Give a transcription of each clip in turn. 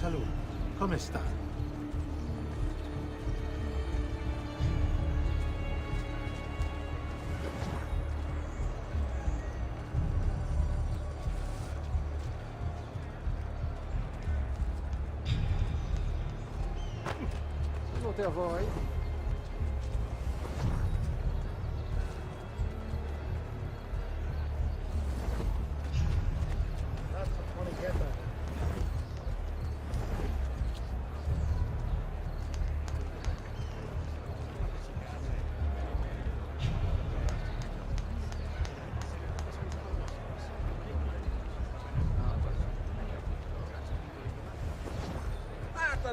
Salute. Come sta? Salute a voi.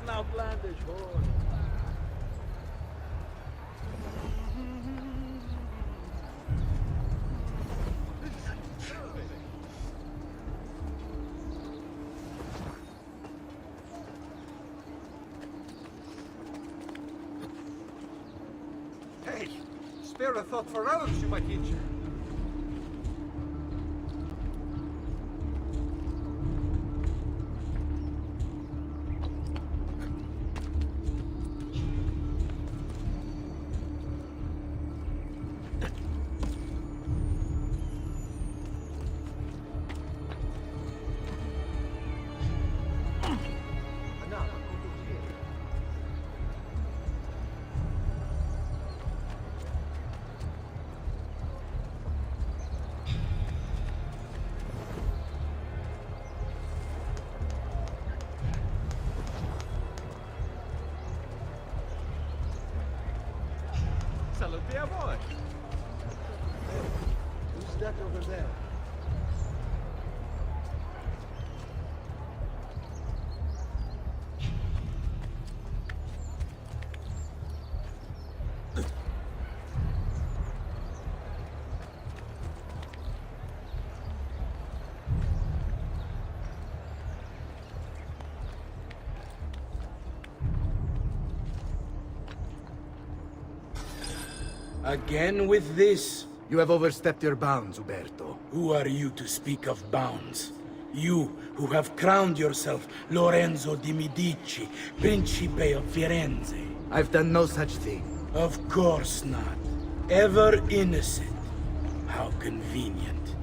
Now outlandish horn. Hey, spare a thought for others you might injure. Salute a voi! Who's that over there? Again with this? You have overstepped your bounds, Uberto. Who are you to speak of bounds? You, who have crowned yourself Lorenzo di Medici, Principe of Firenze. I've done no such thing. Of course not. Ever innocent. How convenient.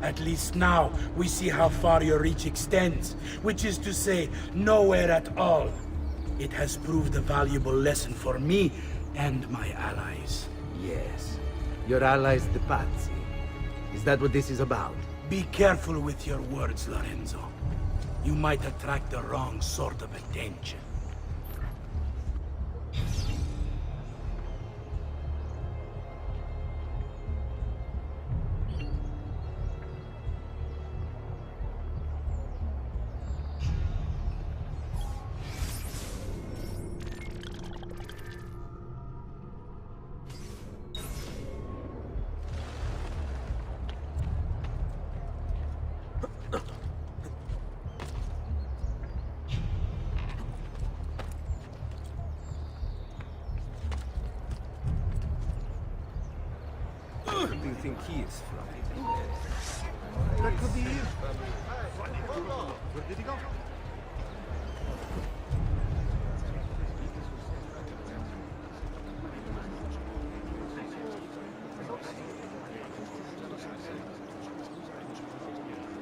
At least now, we see how far your reach extends, which is to say, nowhere at all. It has proved a valuable lesson for me and my allies. Yes. Your allies, the Pazzi. Is that what this is about? Be careful with your words, Lorenzo. You might attract the wrong sort of attention. Where do you think he is from? That could be you. Where did he go?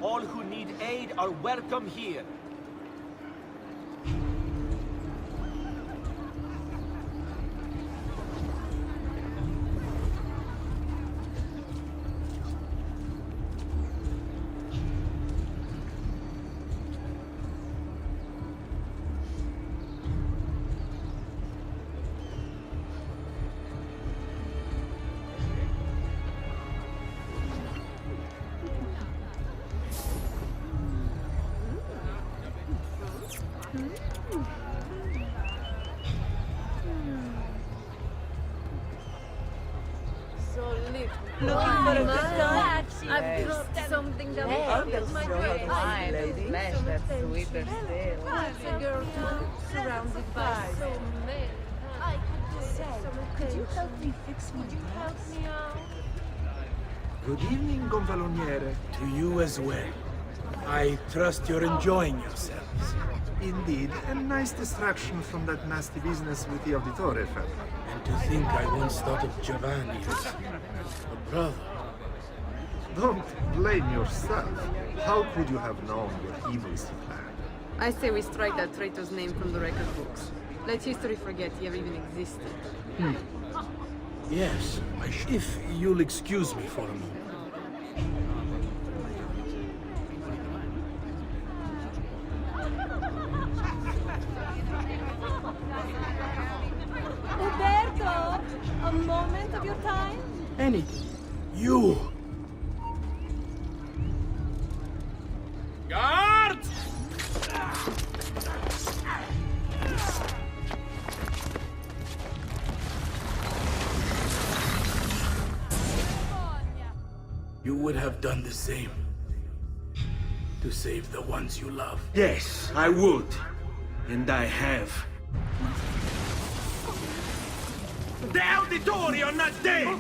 All who need aid are welcome here. Looking for a good time? I've dropped something down my way. Smash that sweeter still. What's a girl surrounded by so many? I could you help me fix my help me out? Good evening, Gonfaloniere. To you as well. I trust you're enjoying yourselves. Indeed, a nice distraction from that nasty business with the Auditore family. And to think I once thought of Giovanni as a brother. Don't blame yourself. How could you have known what evils he planned? I say we strike that traitor's name from the record books. Let history forget he ever even existed. Yes, if you'll excuse me for a moment. Uberto, a moment of your time? Anything. You! Guards! You would have done the same. To save the ones you love. Yes, I would. And I have. The Auditore are not dead!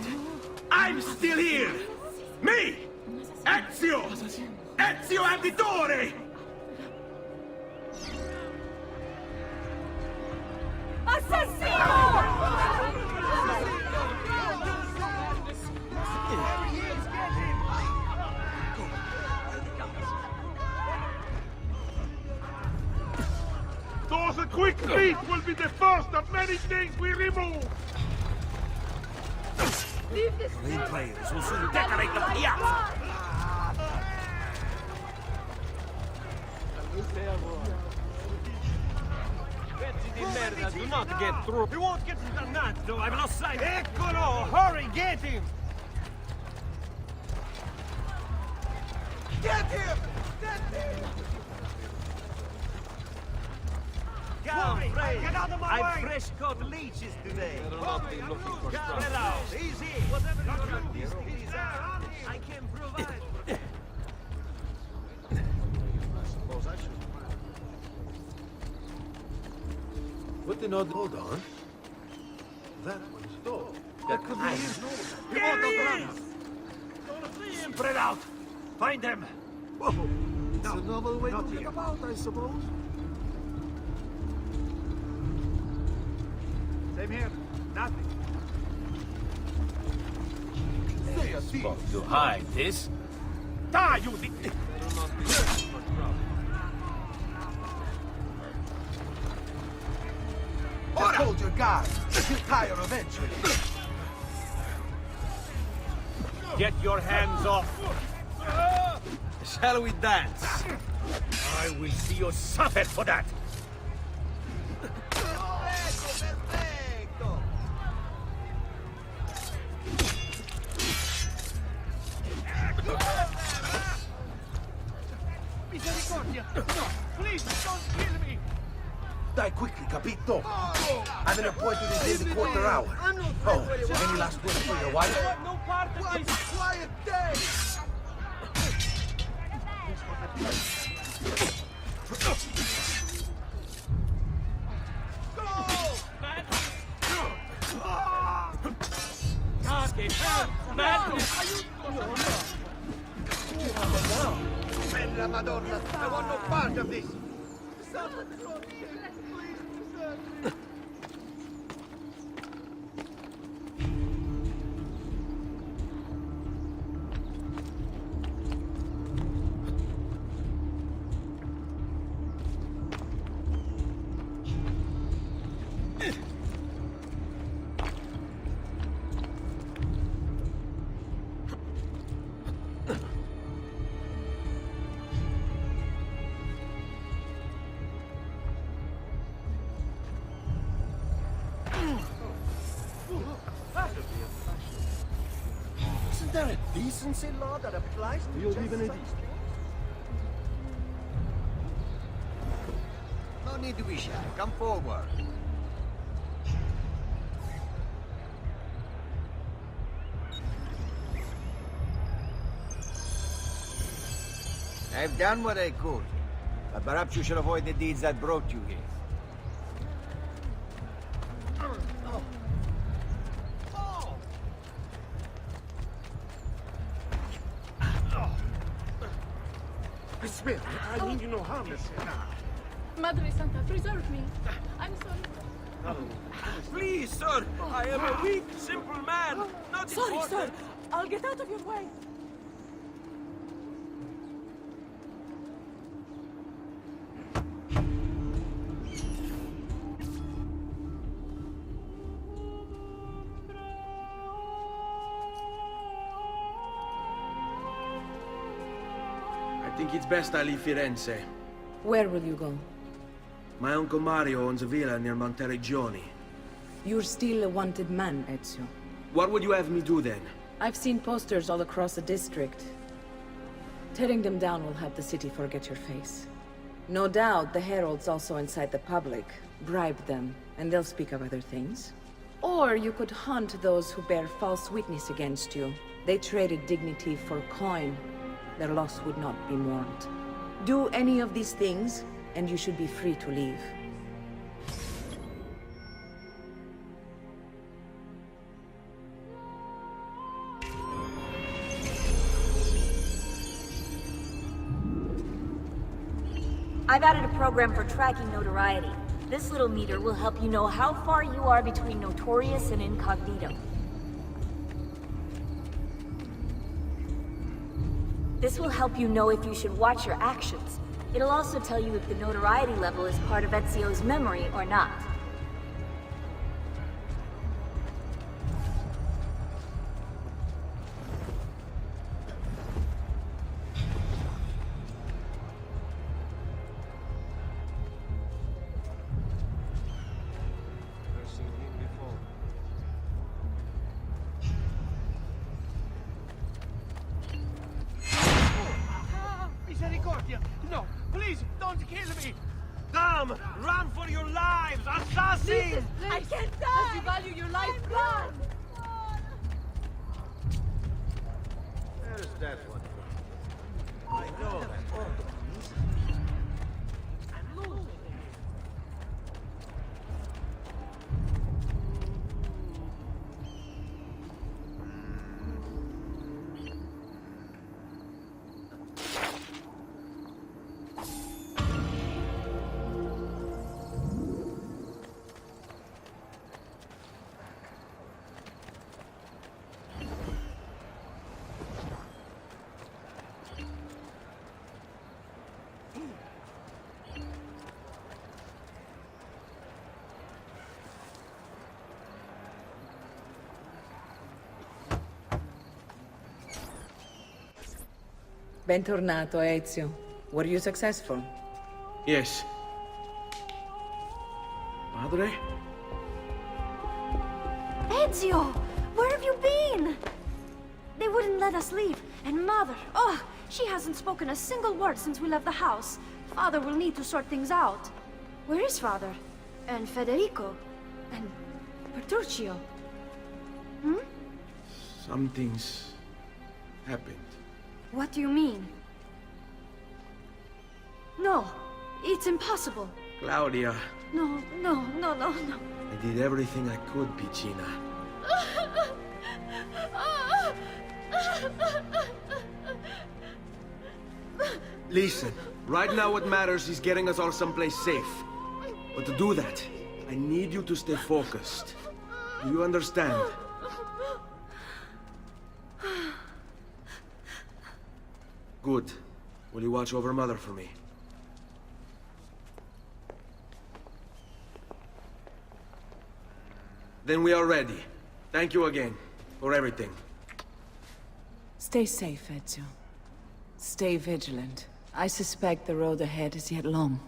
I'm still here! Me! Ezio! Ezio Auditore! Those quick feet will be the first of many things we remove! Green players will soon decorate the piazza! Pezzi di merda, do not get through. He won't get dannato, I've lost sight. Eccolo! Hurry, get him! Get him! Get him! Get out of my way! I've fresh caught leeches today. Better not be looking for trouble. Easy! Whatever you do, he's out. I can provide. What the nod? Hold on. That one's door. That could be his. You want those runners? Spread out! Find them! Whoa! It's a novel way to think about, I suppose. Same here. Nothing. Supposed to hide this. Die, you Just hold your guard. You'll tire eventually. Get your hands off! Shall we dance? I will see you suffer for that! Misericordia! No! Please, don't kill me! Die quickly, capito? I'm an appointment in the quarter hour. Oh, any last words for your wife? No part of this! Quiet day! Bella Madonna! I want no part of this! Isn't there a decency law that applies to you even in No need to be shy. Come forward. I've done what I could, but perhaps you should avoid the deeds that brought you here. I swear, I mean you no harm. Madre Santa, preserve me. I'm sorry. Please, sir. I am a weak, simple man. Not Sorry, important. sir. I'll get out of your way. I think it's best I leave Firenze. Where will you go? My uncle Mario owns a villa near Monteregioni. You're still a wanted man, Ezio. What would you have me do then? I've seen posters all across the district. Tearing them down will help the city forget your face. No doubt the heralds also incite the public. Bribe them, and they'll speak of other things. Or you could hunt those who bear false witness against you. They traded dignity for coin. Their loss would not be mourned. Do any of these things, and you should be free to leave. I've added a program for tracking notoriety. This little meter will help you know how far you are between notorious and incognito. This will help you know if you should watch your actions. It'll also tell you if the notoriety level is part of Ezio's memory or not. Misericordia! No, please, don't kill me! Damn! Run for your lives, assassin! I can't die! As you value your life, run! Where's that one? I know that. Bentornato, Ezio. Were you successful? Yes. Madre? Ezio! Where have you been? They wouldn't let us leave. And Mother, oh, she hasn't spoken a single word since we left the house. Father will need to sort things out. Where is Father? And Federico? And Petruccio? Hmm? Something's happened. What do you mean? No, it's impossible. Claudia, No. I did everything I could, Piccina. Listen, right now what matters is getting us all someplace safe. But to do that, I need you to stay focused. Do you understand? Good. Will you watch over Mother for me? Then we are ready. Thank you again for everything. Stay safe, Ezio. Stay vigilant. I suspect the road ahead is yet long.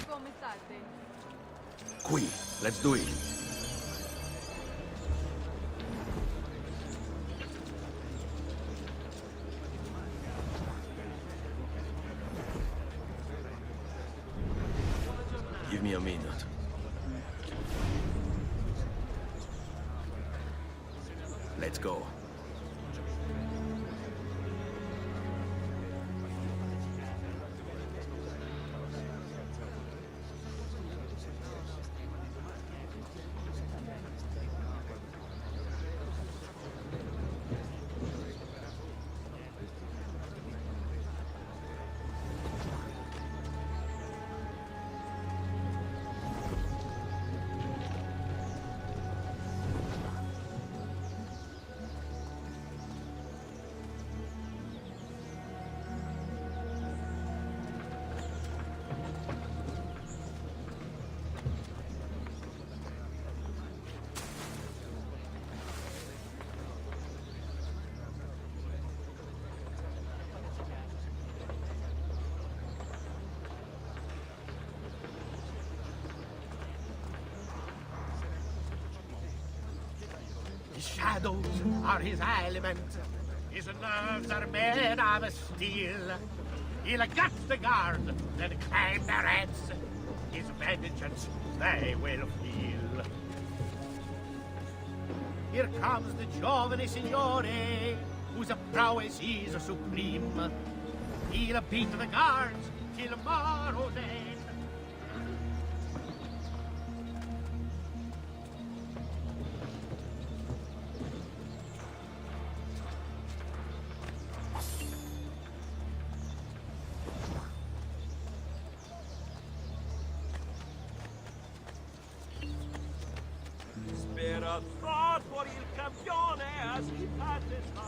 Come state? Qui, let's do it. Give me a minute. Let's go. shadows are his element. His nerves are made of steel. He'll gut the guard, then climb their heads. His vengeance they will feel. Here comes the giovane signore, whose prowess is supreme. He'll beat the guards till morrow's end. Spera thought for il campione as he passes by.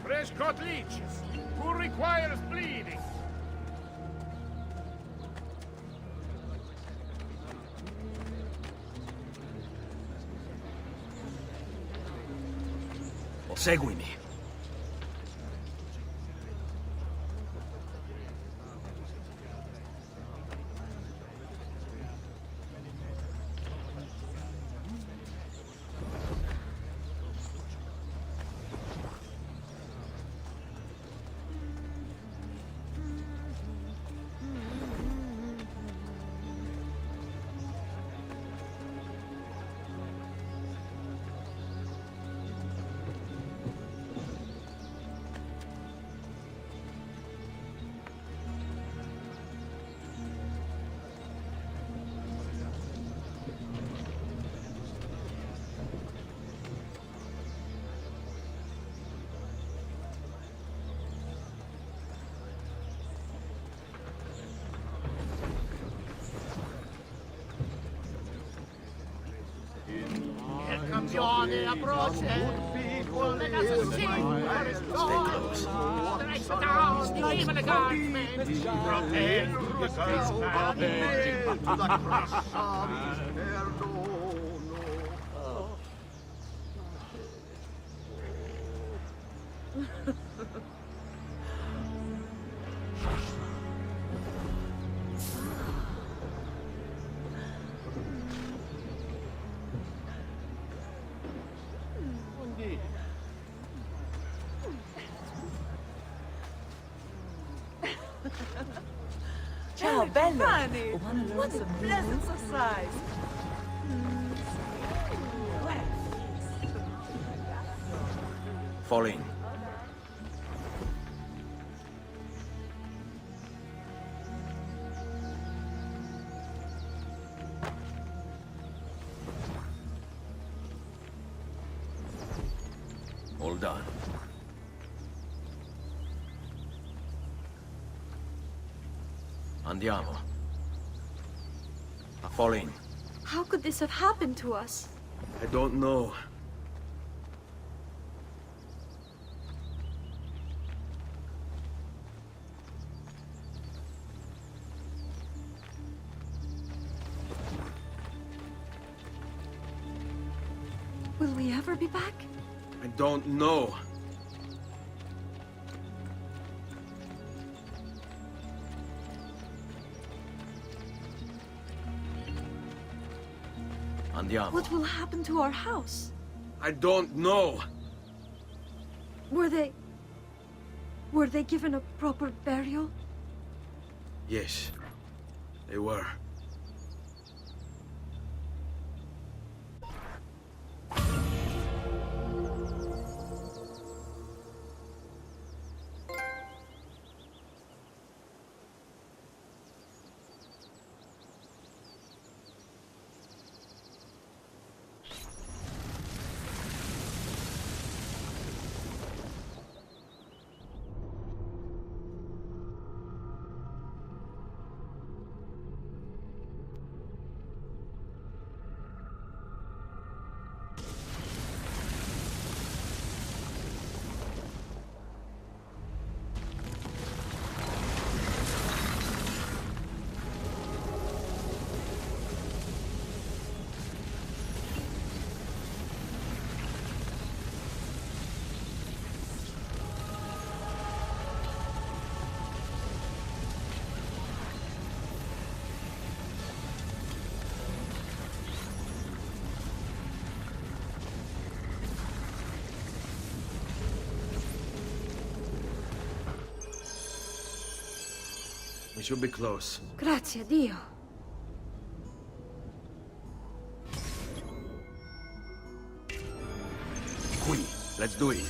Fresh-caught leeches. Who requires bleeding? Seguimi. Campione approaches. Let us sing where it's going. Strike down even the guardsmen. Prepare to the crush of his hair. Ciao, bello. Honey, what a pleasant surprise. Fall in. All done. Andiamo. Fall in. How could this have happened to us? I don't know. Will we ever be back? I don't know. Andiamo. What will happen to our house? I don't know. Were they given a proper burial? Yes, they were. We should be close. Grazie, Dio. Qui, let's do it.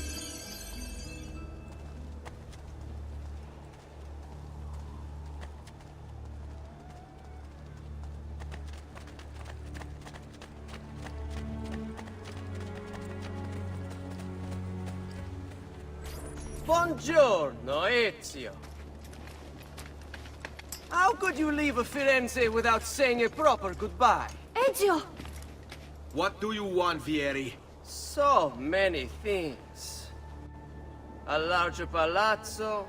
Buongiorno, Ezio. How could you leave Firenze without saying a proper goodbye? Ezio! What do you want, Vieri? So many things. A larger palazzo,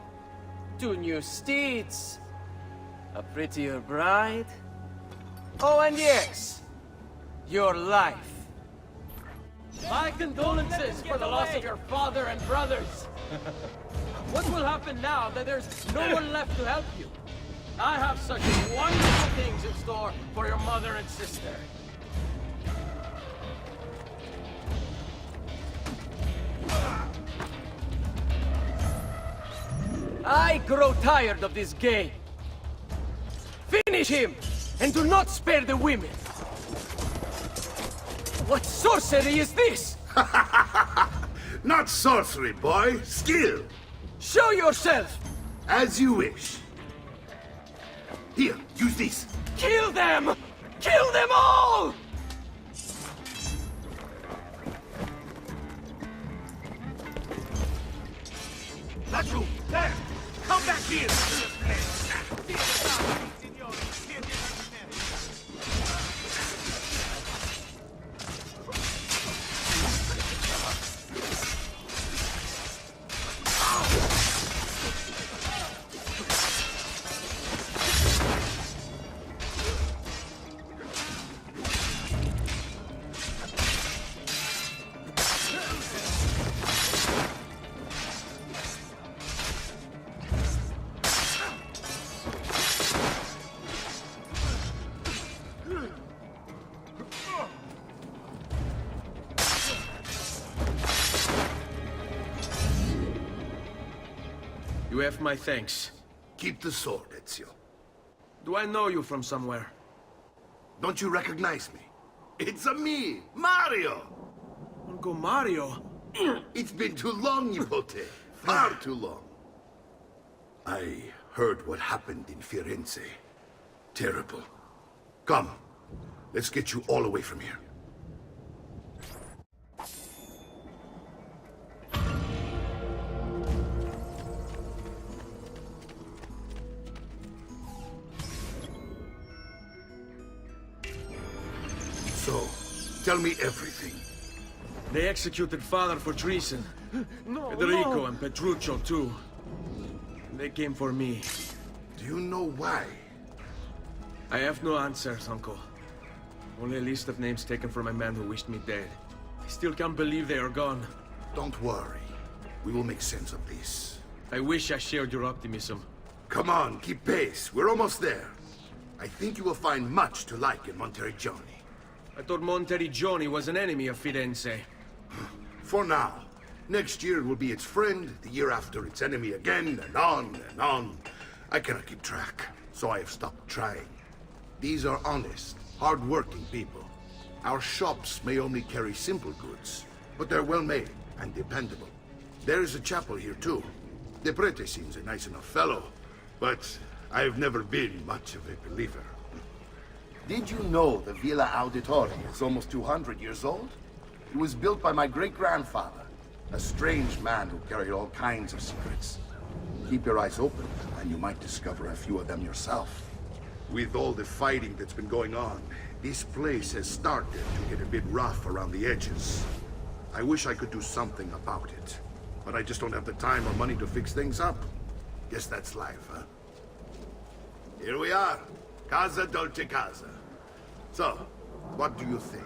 2 new steeds, a prettier bride. Oh, and yes, your life. My condolences for the loss of your father and brothers. What will happen now that there's no one left to help you? I have such wonderful things in store for your mother and sister. I grow tired of this game. Finish him, and do not spare the women. What sorcery is this? Not sorcery, boy. Skill. Show yourself! As you wish. Here, use this. Kill them! Kill them all! That's you! There! Come back here! You have my thanks. Keep the sword, Ezio. Do I know you from somewhere? Don't you recognize me? It's me, Mario! Uncle Mario? It's been too long, Nipote. Far too long. I heard what happened in Firenze. Terrible. Come, let's get you all away from here. So, tell me everything. They executed father for treason. Federico and Petruccio, too. They came for me. Do you know why? I have no answers, Uncle. Only a list of names taken from a man who wished me dead. I still can't believe they are gone. Don't worry. We will make sense of this. I wish I shared your optimism. Come on, keep pace. We're almost there. I think you will find much to like in Monteriggioni. I thought Monteriggioni was an enemy of Firenze. For now. Next year it will be its friend, the year after its enemy again, and on and on. I cannot keep track, so I have stopped trying. These are honest, hard-working people. Our shops may only carry simple goods, but they're well-made and dependable. There is a chapel here, too. The prete seems a nice enough fellow, but I've never been much of a believer. Did you know the Villa Auditore is almost 200 years old? It was built by my great-grandfather, a strange man who carried all kinds of secrets. Keep your eyes open, and you might discover a few of them yourself. With all the fighting that's been going on, this place has started to get a bit rough around the edges. I wish I could do something about it, but I just don't have the time or money to fix things up. Guess that's life, huh? Here we are. Casa Dolce Casa. So, what do you think?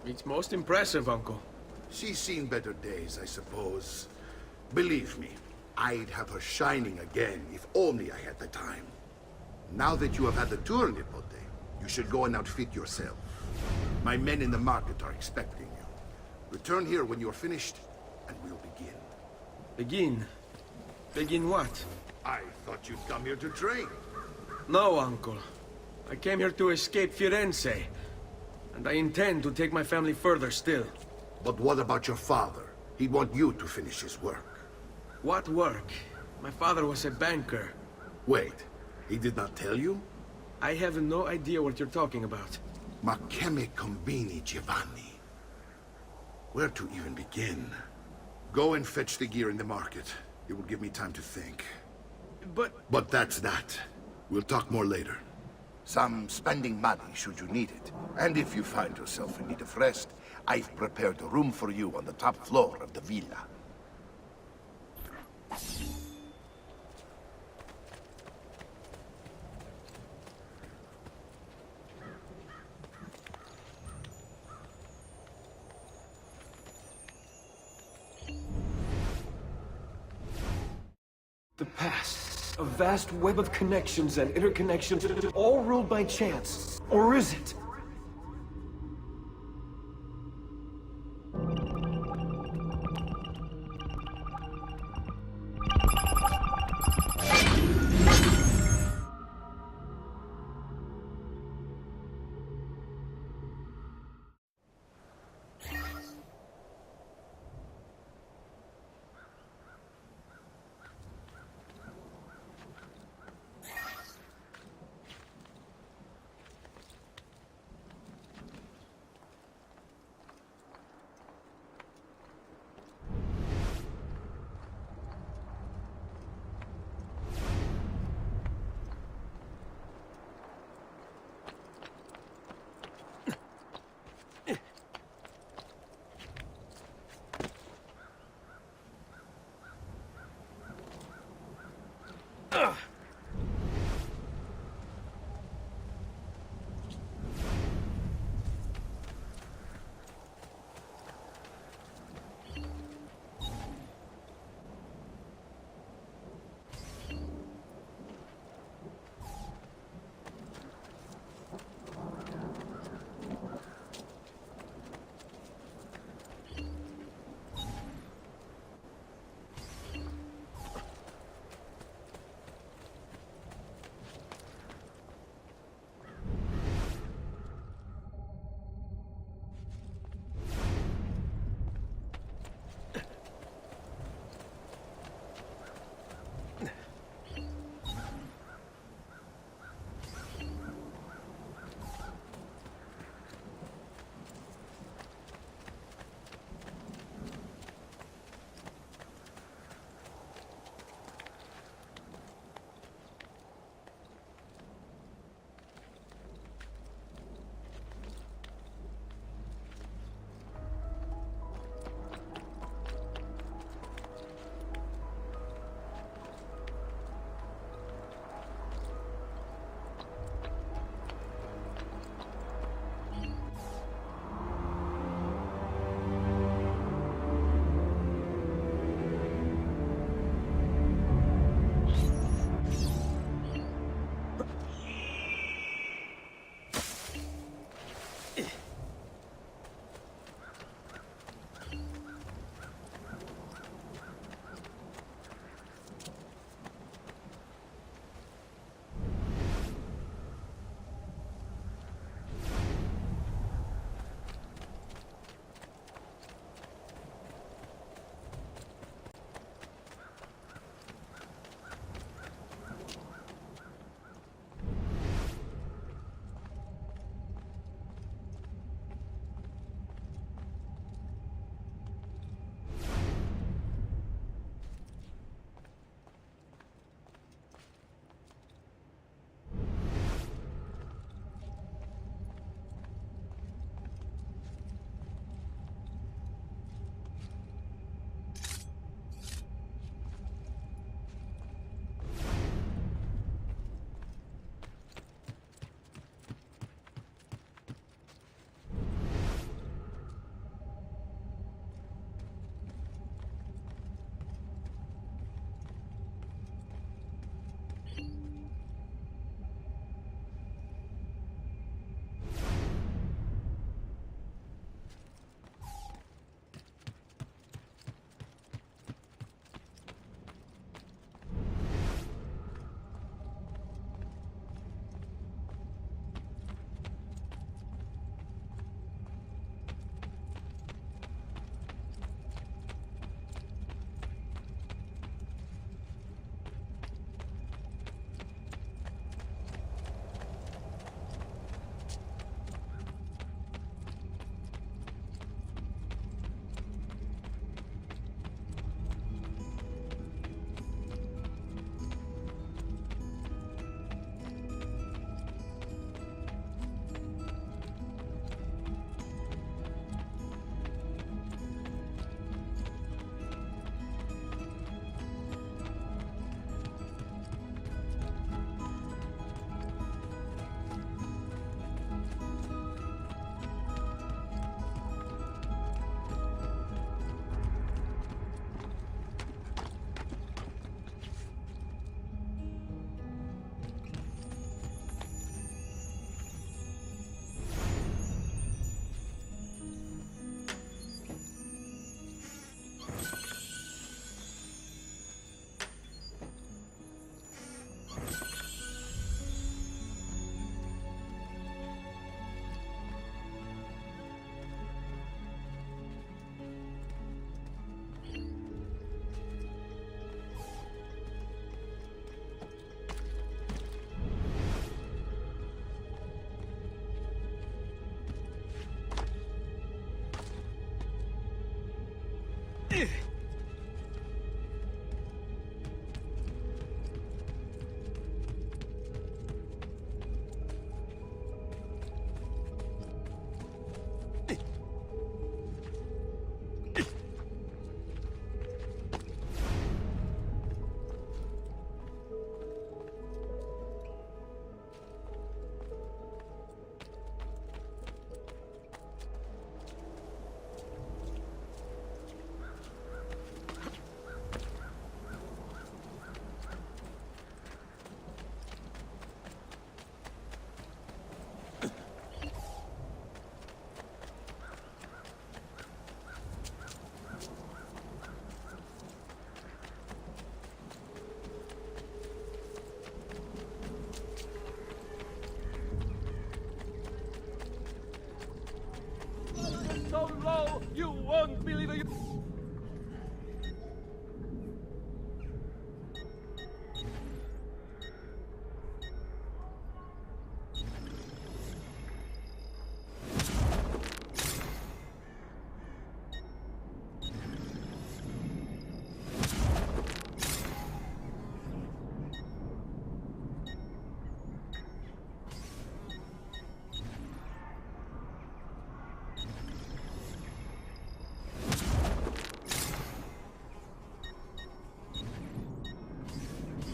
It's most impressive, Uncle. She's seen better days, I suppose. Believe me, I'd have her shining again if only I had the time. Now that you have had the tour, Nipote, you should go and outfit yourself. My men in the market are expecting you. Return here when you're finished, and we'll begin. Begin? Begin what? I thought you'd come here to train. No, Uncle. I came here to escape Firenze. And I intend to take my family further still. But what about your father? He'd want you to finish his work. What work? My father was a banker. Wait, he did not tell you? I have no idea what you're talking about. Ma che me combini, Giovanni? Where to even begin? Go and fetch the gear in the market. It will give me time to think. But that's that. We'll talk more later. Some spending money should you need it. And if you find yourself in need of rest, I've prepared a room for you on the top floor of the villa. The past. A vast web of connections and interconnections, all ruled by chance. Or is it?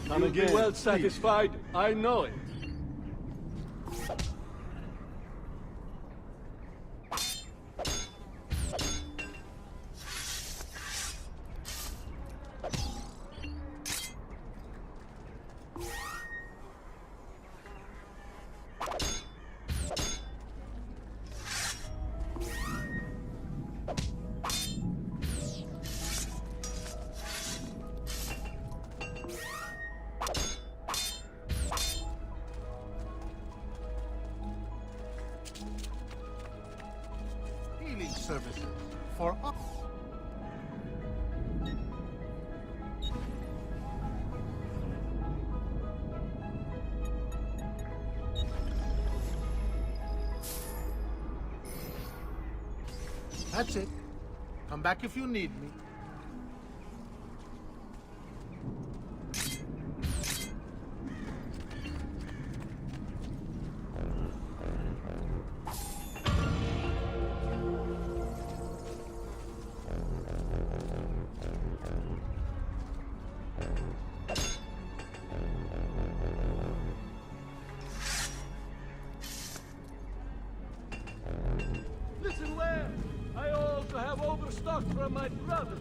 You'll be well satisfied, I know it. Healing services for us. That's it. Come back if you need me. Listen well. I also have overstock from my brother.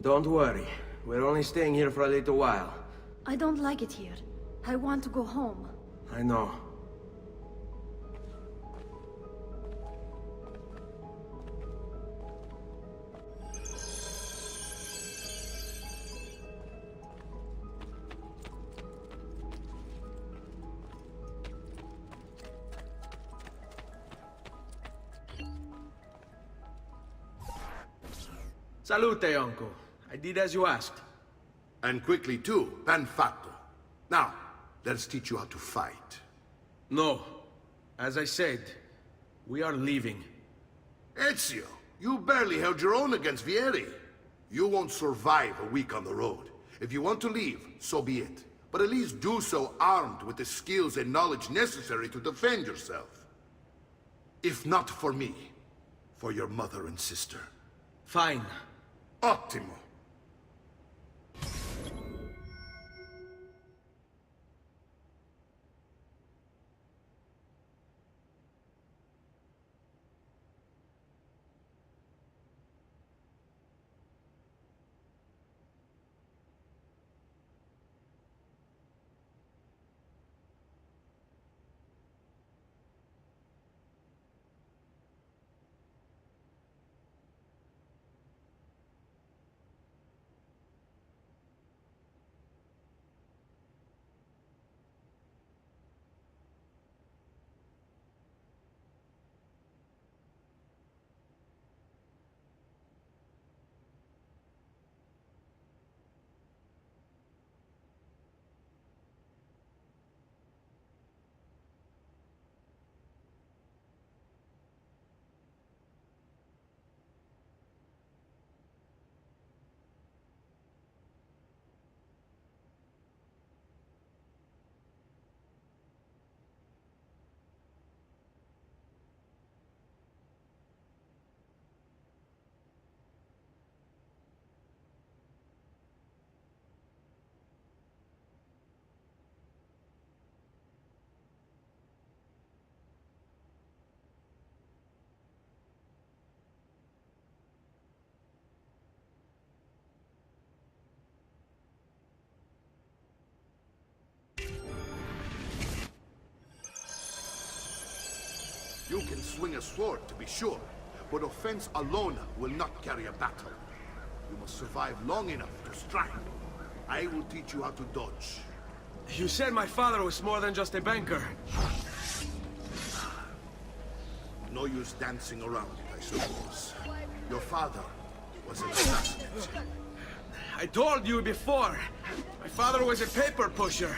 Don't worry. We're only staying here for a little while. I don't like it here. I want to go home. I know. Salute, uncle. I did as you asked. And quickly too, ben fatto. Now, let's teach you how to fight. No. As I said, we are leaving. Ezio, you barely held your own against Vieri. You won't survive a week on the road. If you want to leave, so be it. But at least do so armed with the skills and knowledge necessary to defend yourself. If not for me, for your mother and sister. Fine. Ottimo. You can swing a sword, to be sure, but offense alone will not carry a battle. You must survive long enough to strike. I will teach you how to dodge. You said my father was more than just a banker. No use dancing around it, I suppose. Your father was an assassin. I told you before. My father was a paper pusher.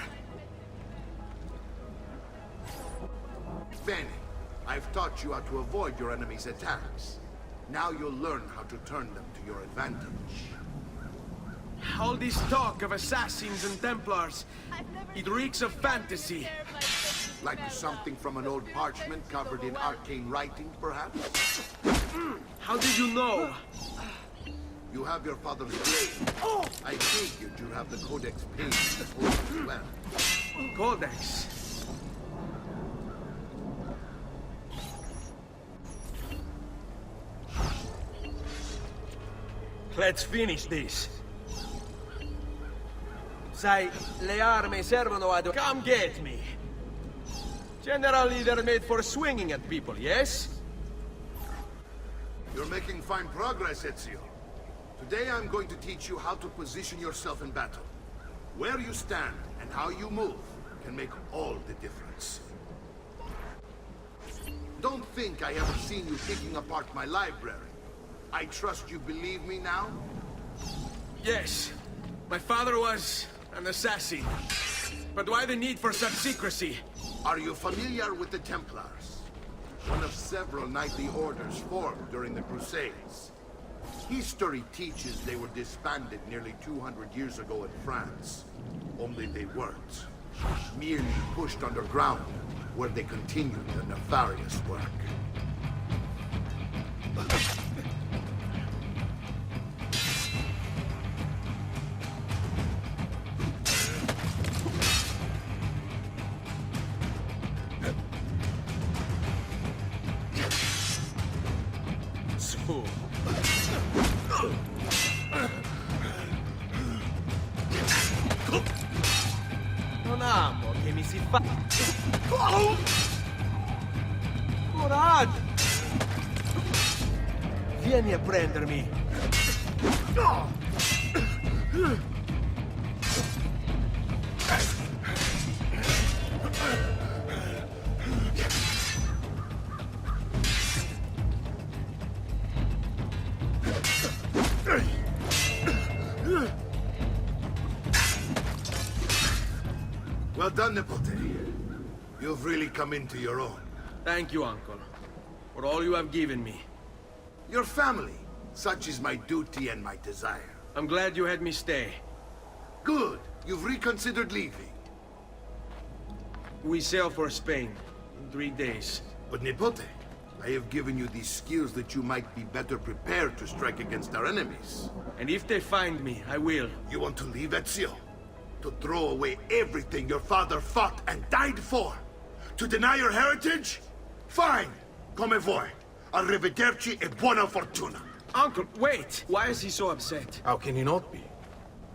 Bene. I've taught you how to avoid your enemy's attacks. Now you'll learn how to turn them to your advantage. All this talk of assassins and Templars, it reeks of fantasy. Like something from an old parchment covered in arcane writing, perhaps? How did you know? You have your father's blade. I figured you have the Codex page as well. Codex? Let's finish this. Sai, le armi servono ad... Come get me! Generally, they're made for swinging at people, yes? You're making fine progress, Ezio. Today I'm going to teach you how to position yourself in battle. Where you stand and how you move can make all the difference. Don't think I haven't seen you picking apart my library. I trust you believe me now? Yes. My father was an assassin. But why the need for such secrecy? Are you familiar with the Templars? One of several knightly orders formed during the Crusades. History teaches they were disbanded nearly 200 years ago in France. Only they weren't. Merely pushed underground, where they continued their nefarious work. Non amo che mi si fa... Coraggio! Vieni a prendermi! Well done, Nipote. You've really come into your own. Thank you, Uncle, for all you have given me. Your family. Such is my duty and my desire. I'm glad you had me stay. Good. You've reconsidered leaving. We sail for Spain in 3 days. But Nipote, I have given you these skills that you might be better prepared to strike against our enemies. And if they find me, I will. You want to leave, Ezio? To throw away everything your father fought and died for? To deny your heritage? Fine. Come vuoi. Arrivederci e buona fortuna. Uncle, wait! Why is he so upset? How can he not be?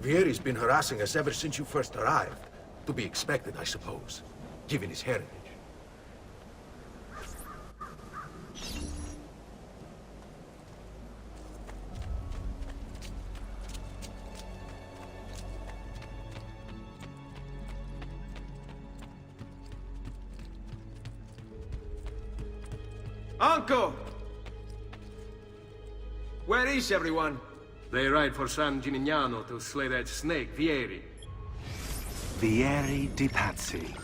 Vieri's been harassing us ever since you first arrived. To be expected, I suppose, given his heritage. Uncle! Where is everyone? They ride for San Gimignano to slay that snake, Vieri. Vieri di Pazzi,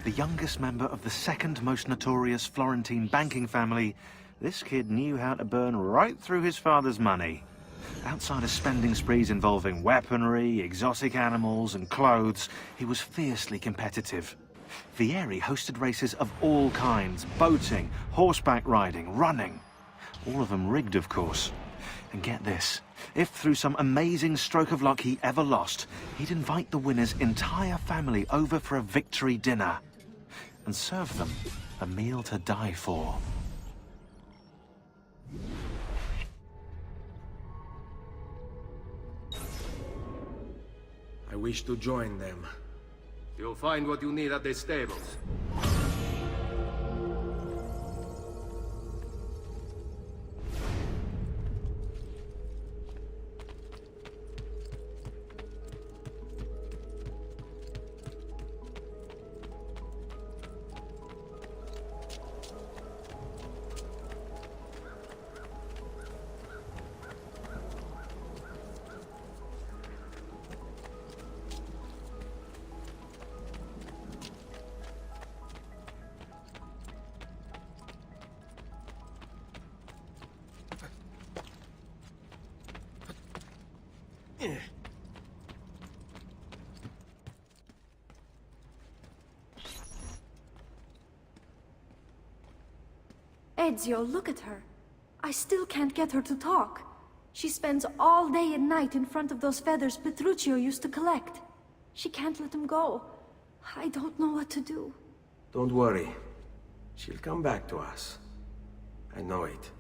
the youngest member of the second most notorious Florentine banking family, this kid knew how to burn right through his father's money. Outside of spending sprees involving weaponry, exotic animals, and clothes, he was fiercely competitive. Vieri hosted races of all kinds, boating, horseback riding, running. All of them rigged, of course. And get this, if through some amazing stroke of luck he ever lost, he'd invite the winner's entire family over for a victory dinner and serve them a meal to die for. I wish to join them. You'll find what you need at the stables. Ezio, look at her. I still can't get her to talk. She spends all day and night in front of those feathers Petruchio used to collect. She can't let him go. I don't know what to do. Don't worry. She'll come back to us. I know it.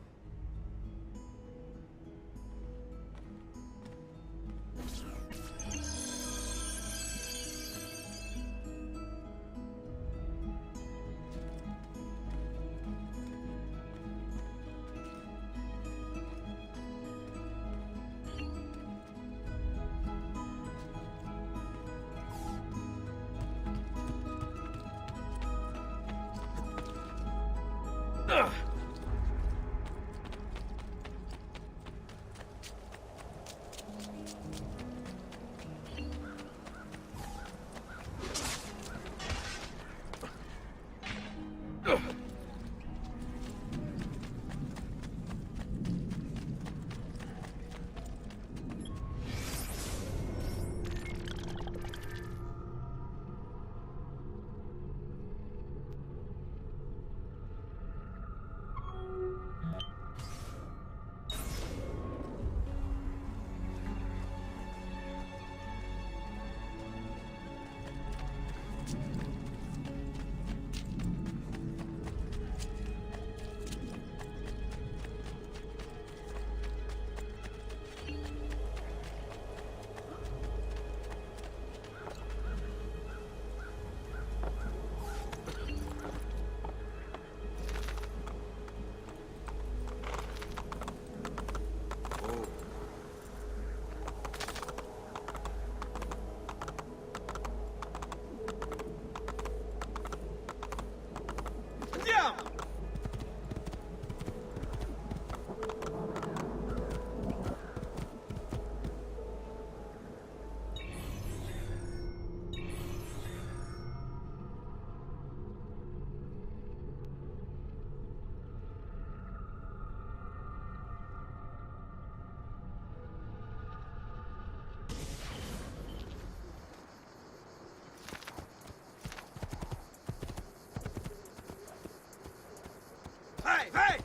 Hey, hey!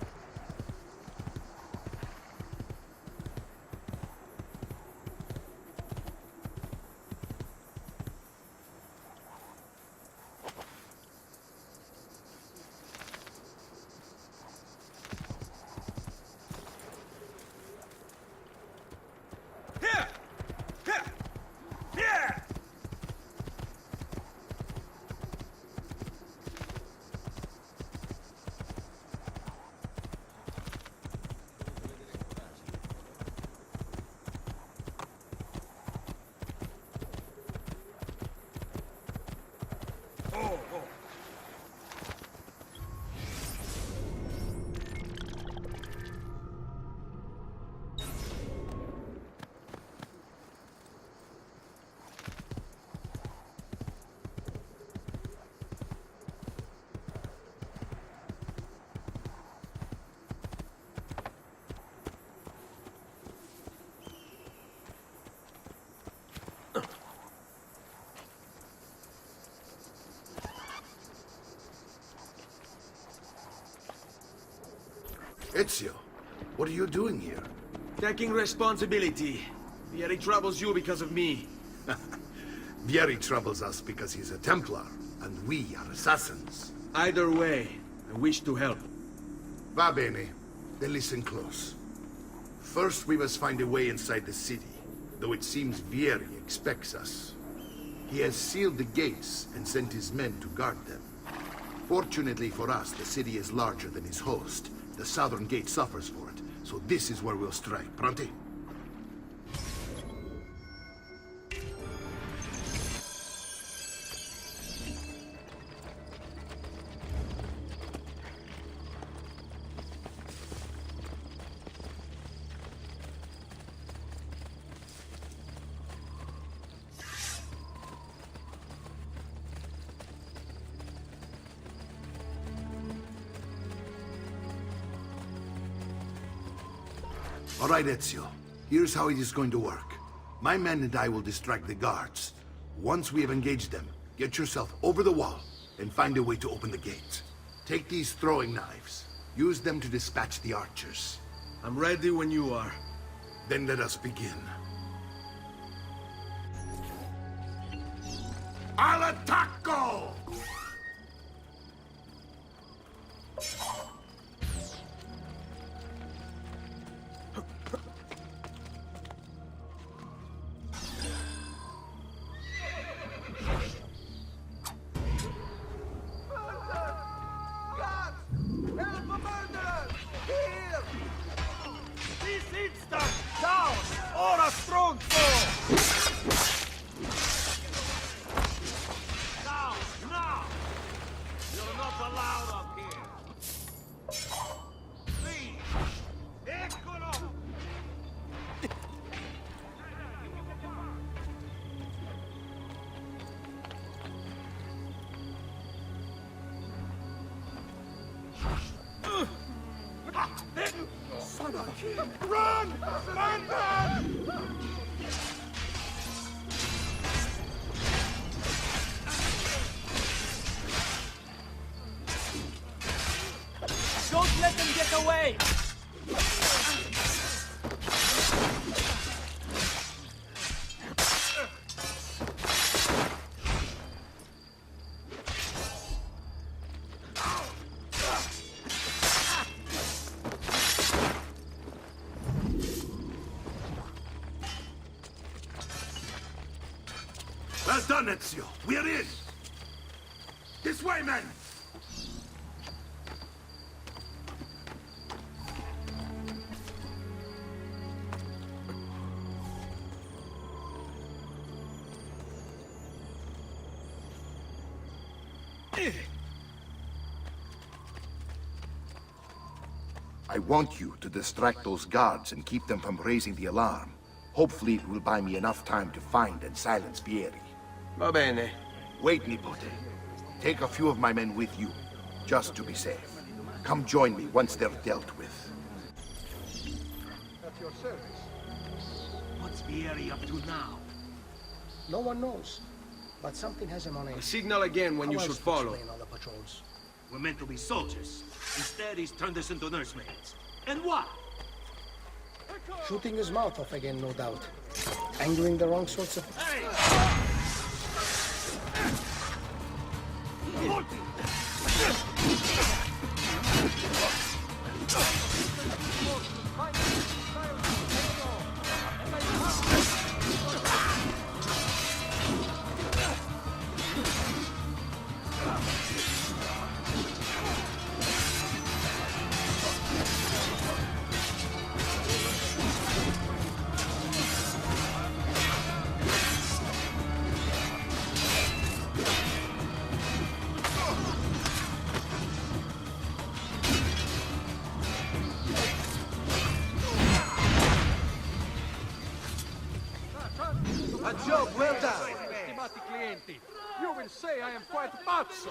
Here! Here! Here! Ezio, what are you doing here? Taking responsibility. Vieri troubles you because of me. Vieri troubles us because he's a Templar, and we are assassins. Either way, I wish to help. Va bene. Then listen close. First, we must find a way inside the city, though it seems Vieri expects us. He has sealed the gates and sent his men to guard them. Fortunately for us, the city is larger than his host. The southern gate suffers for it, so this is where we'll strike. Pronti? All right, Ezio. Here's how it is going to work. My men and I will distract the guards. Once we have engaged them, get yourself over the wall and find a way to open the gate. Take these throwing knives. Use them to dispatch the archers. I'm ready when you are. Then let us begin. Al attacco! Run! Run! Don't let them get away! Well done, Ezio. We're in. This way, men! I want you to distract those guards and keep them from raising the alarm. Hopefully it will buy me enough time to find and silence Vieri. Va bene. Wait, Nipote. Take a few of my men with you, just to be safe. Come join me once they're dealt with. At your service. What's Vieri up to now? No one knows, but something has him on a... Signal again when you How should else to follow. explain all the patrols? We're meant to be soldiers. Instead, he's turned us into nursemaids. And what? Shooting his mouth off again, no doubt. Angering the wrong sorts of... A job well done. Estimati clienti, you will say I am quite pazzo.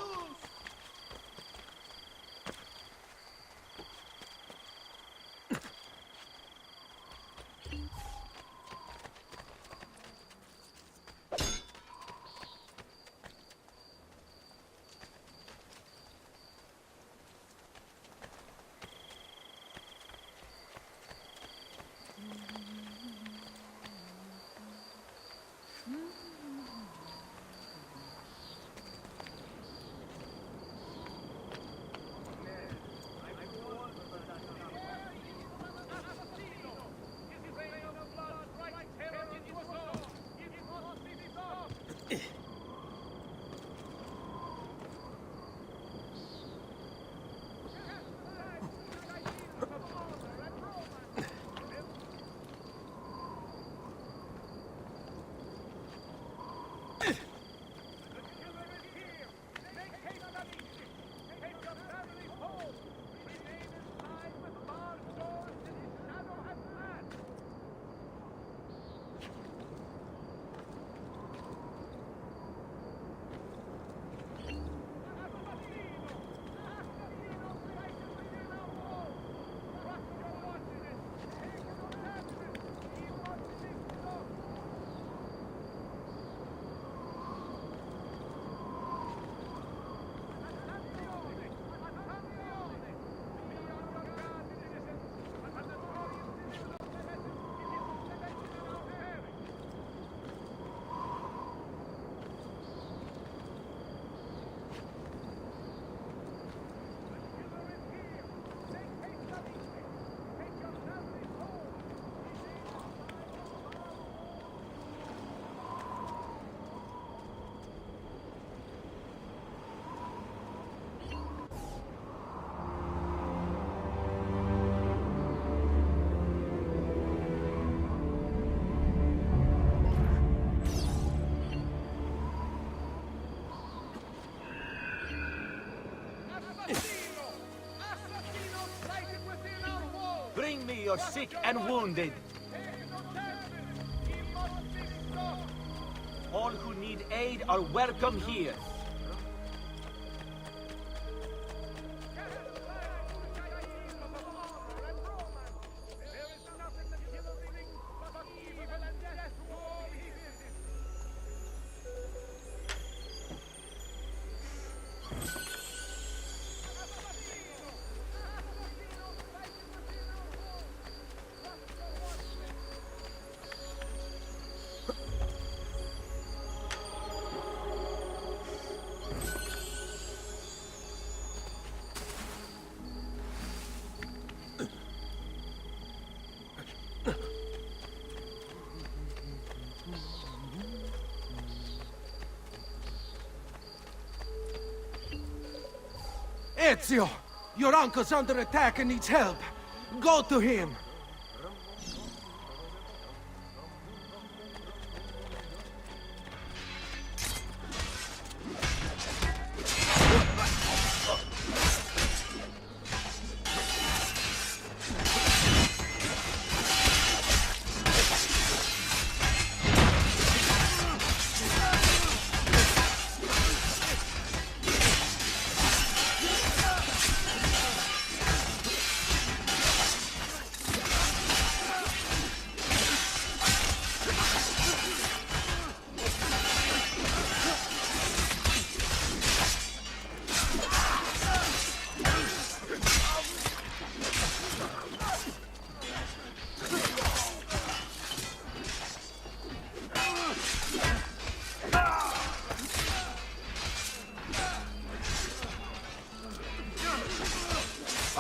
your sick and wounded. All who need aid are welcome here. Ezio! Your uncle's under attack and needs help. Go to him!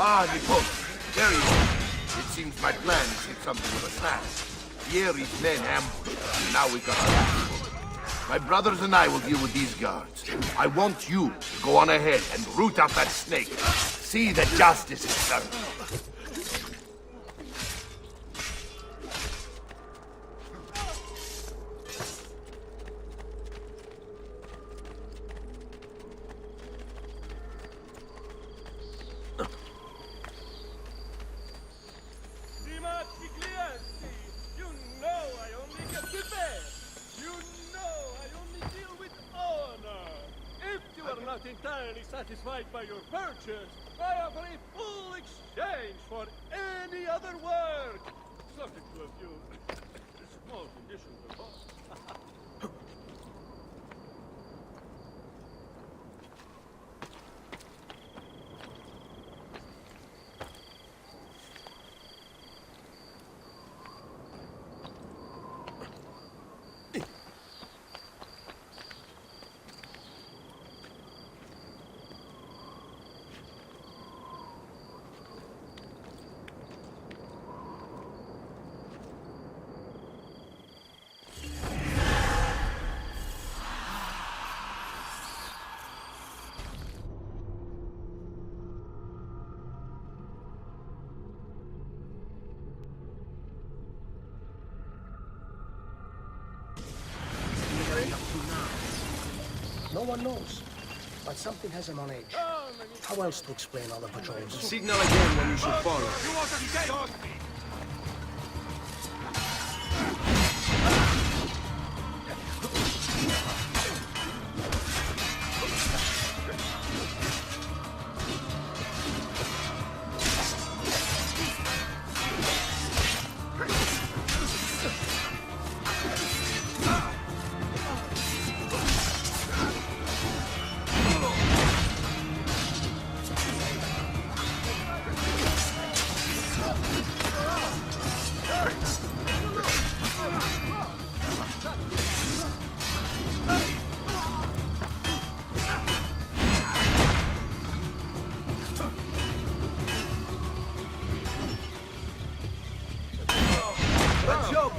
Ah, Niccolo. There he is. It seems my plan hit something of a snap. Vieri's men ambushed us, and now we got our ass full. My brothers and I will deal with these guards. I want you to go on ahead and root out that snake. See that justice is served. Entirely satisfied by your purchase, I offer a full exchange for any other work. Subject to a few small conditions, of course. No one knows, but something has him on edge. How else to explain all the patrols? Signal again when you should follow. You want to stay on me?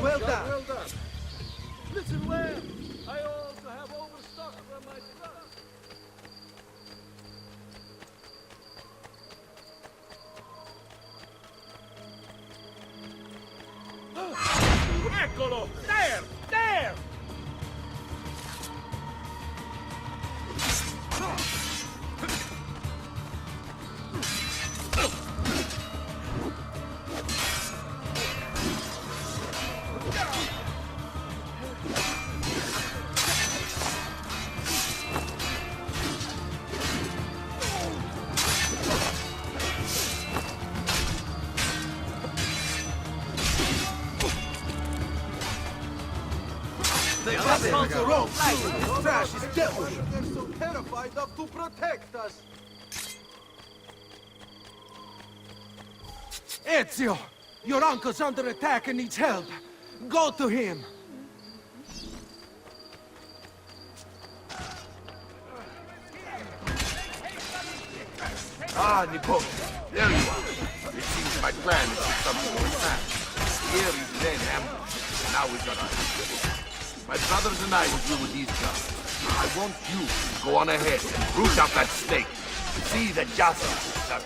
Well done. Well done. Listen well. I also have overstock from my brother. Eccolo! There! There! They love it. The road. Trash is devilish. They're so terrified of to protect us. Ezio, your uncle's under attack and needs help. Go to him. Ah, Nipote, there you are. It seems my plan is to something more fast. Here is then ambushed. Now we've got our My brothers and I will deal with these guys. I want you to go on ahead and root out that snake. See that justice is done.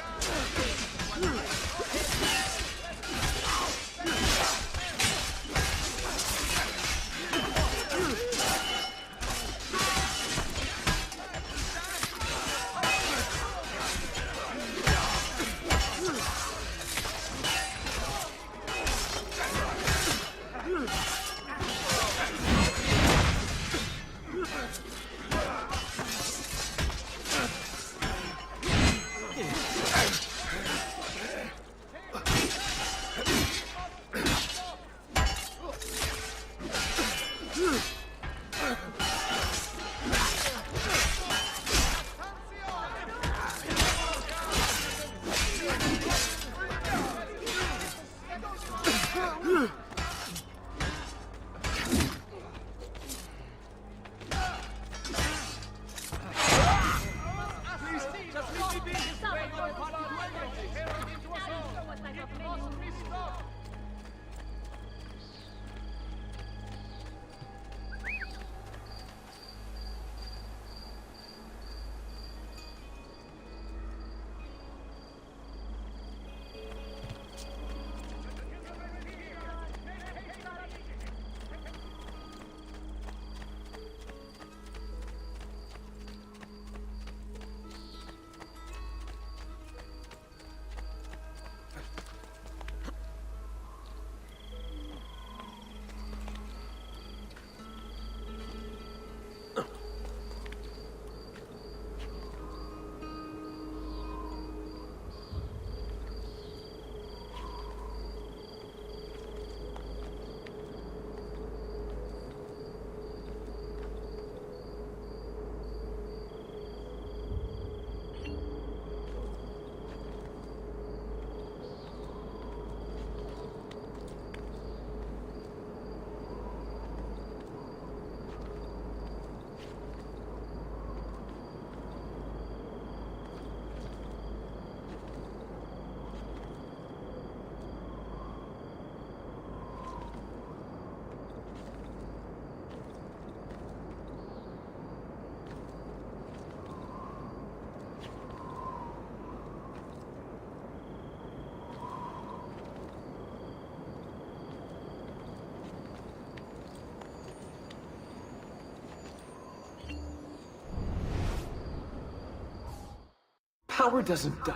Power doesn't die.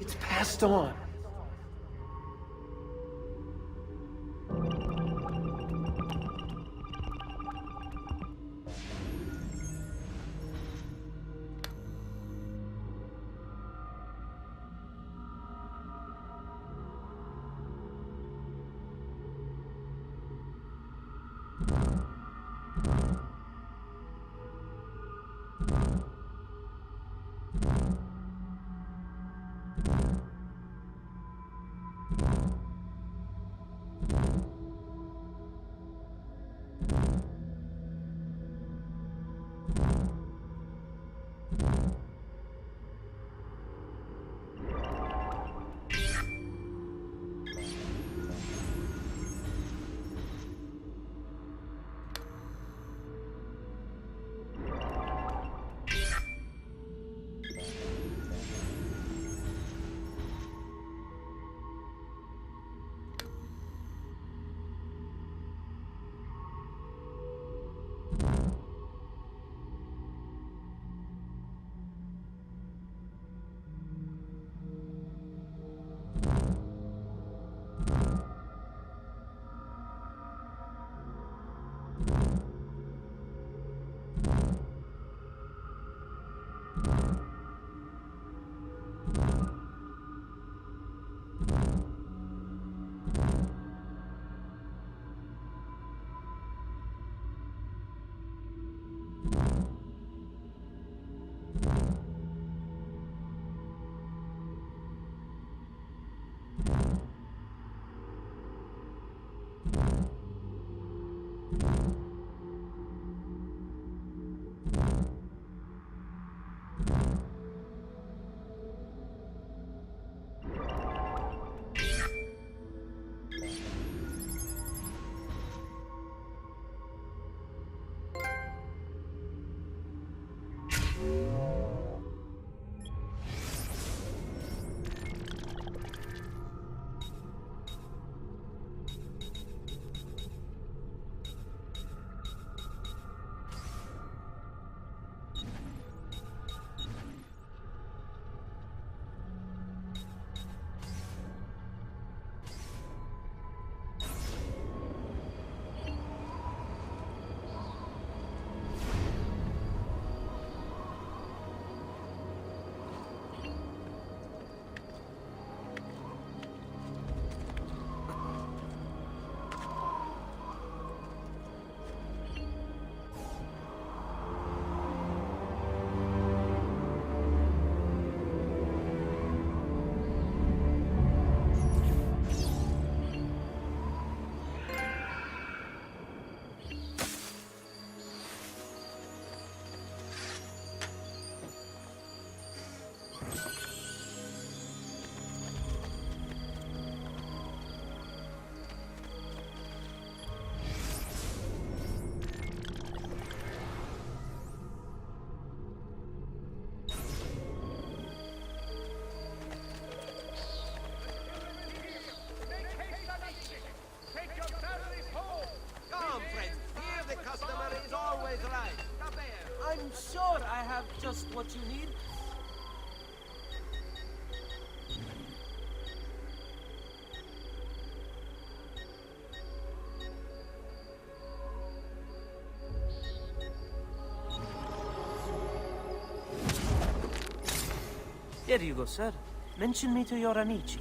It's passed on. I'm sure I have just what you need. Here you go, sir. Mention me to your amici.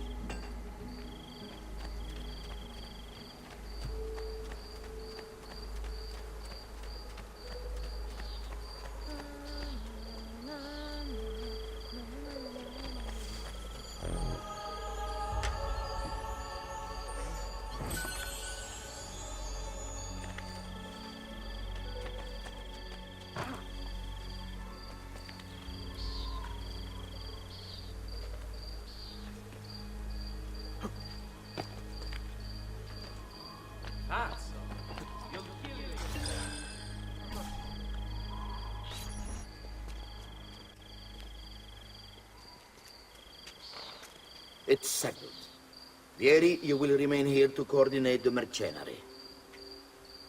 It's settled. Vieri, you will remain here to coordinate the mercenary.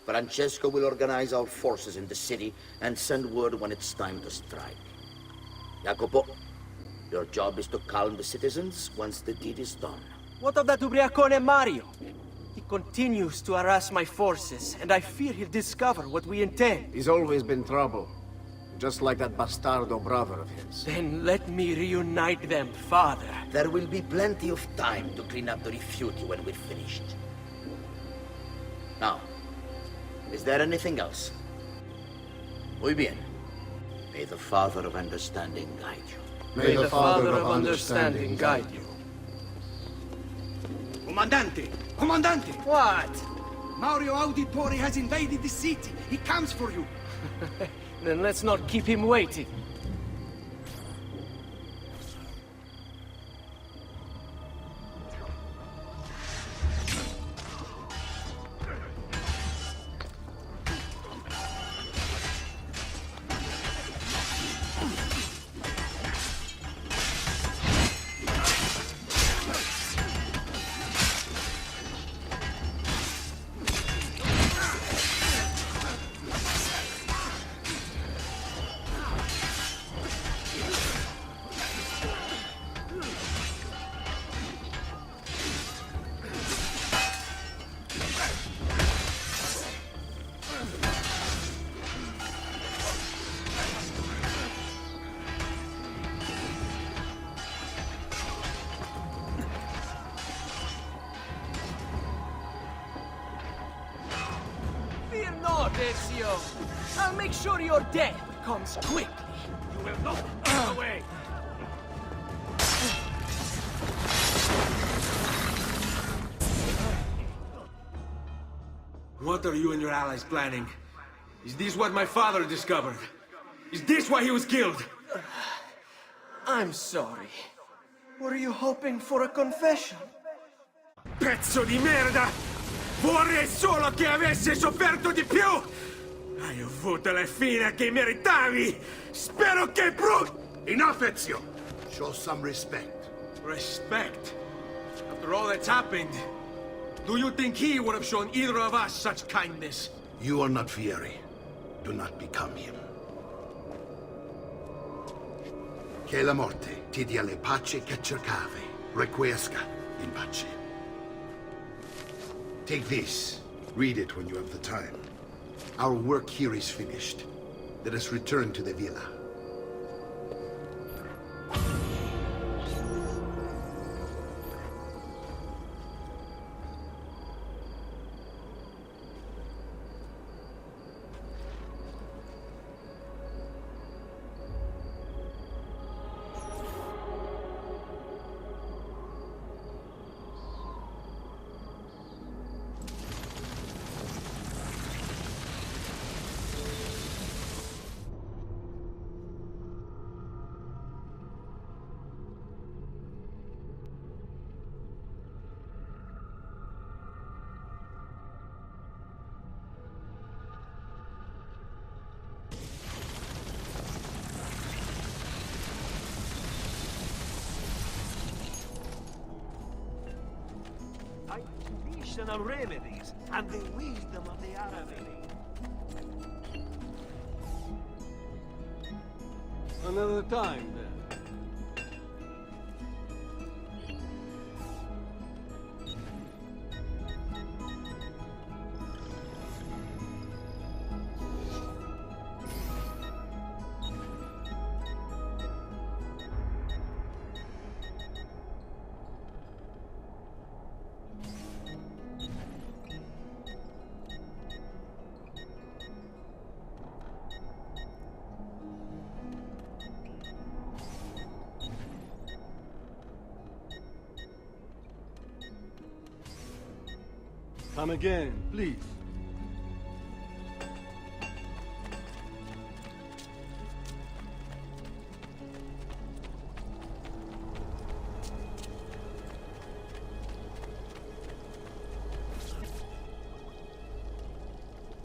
Francesco will organize our forces in the city and send word when it's time to strike. Jacopo, your job is to calm the citizens once the deed is done. What of that ubriacone Mario? He continues to harass my forces, and I fear he'll discover what we intend. He's always been trouble. Just like that bastardo brother of his. Then let me reunite them, father. There will be plenty of time to clean up the refuge when we're finished. Now, is there anything else? Muy bien. May the Father of Understanding guide you. May the Father of Understanding guide you. Comandante! Comandante! What? Mario Auditore has invaded the city. He comes for you. Then let's not keep him waiting. Fear not, Ezio. I'll make sure your death comes quickly. You will not run away. What are you and your allies planning? Is this what my father discovered? Is this why he was killed? I'm sorry. Were you hoping for a confession? Pezzo di merda! Vorrei solo che avessi sofferto di più! Hai avuto la fine che meritavi! Spero che Enough, Ezio! Show some respect. Respect? After all that's happened, do you think he would have shown either of us such kindness? You are not Fieri. Do not become him. Che la morte ti dia le pace che cercavi. Requiesca in pace. Take this. Read it when you have the time. Our work here is finished. Let us return to the villa. Traditional remedies and the wisdom of the Arabic. Another time, then. Come again, please.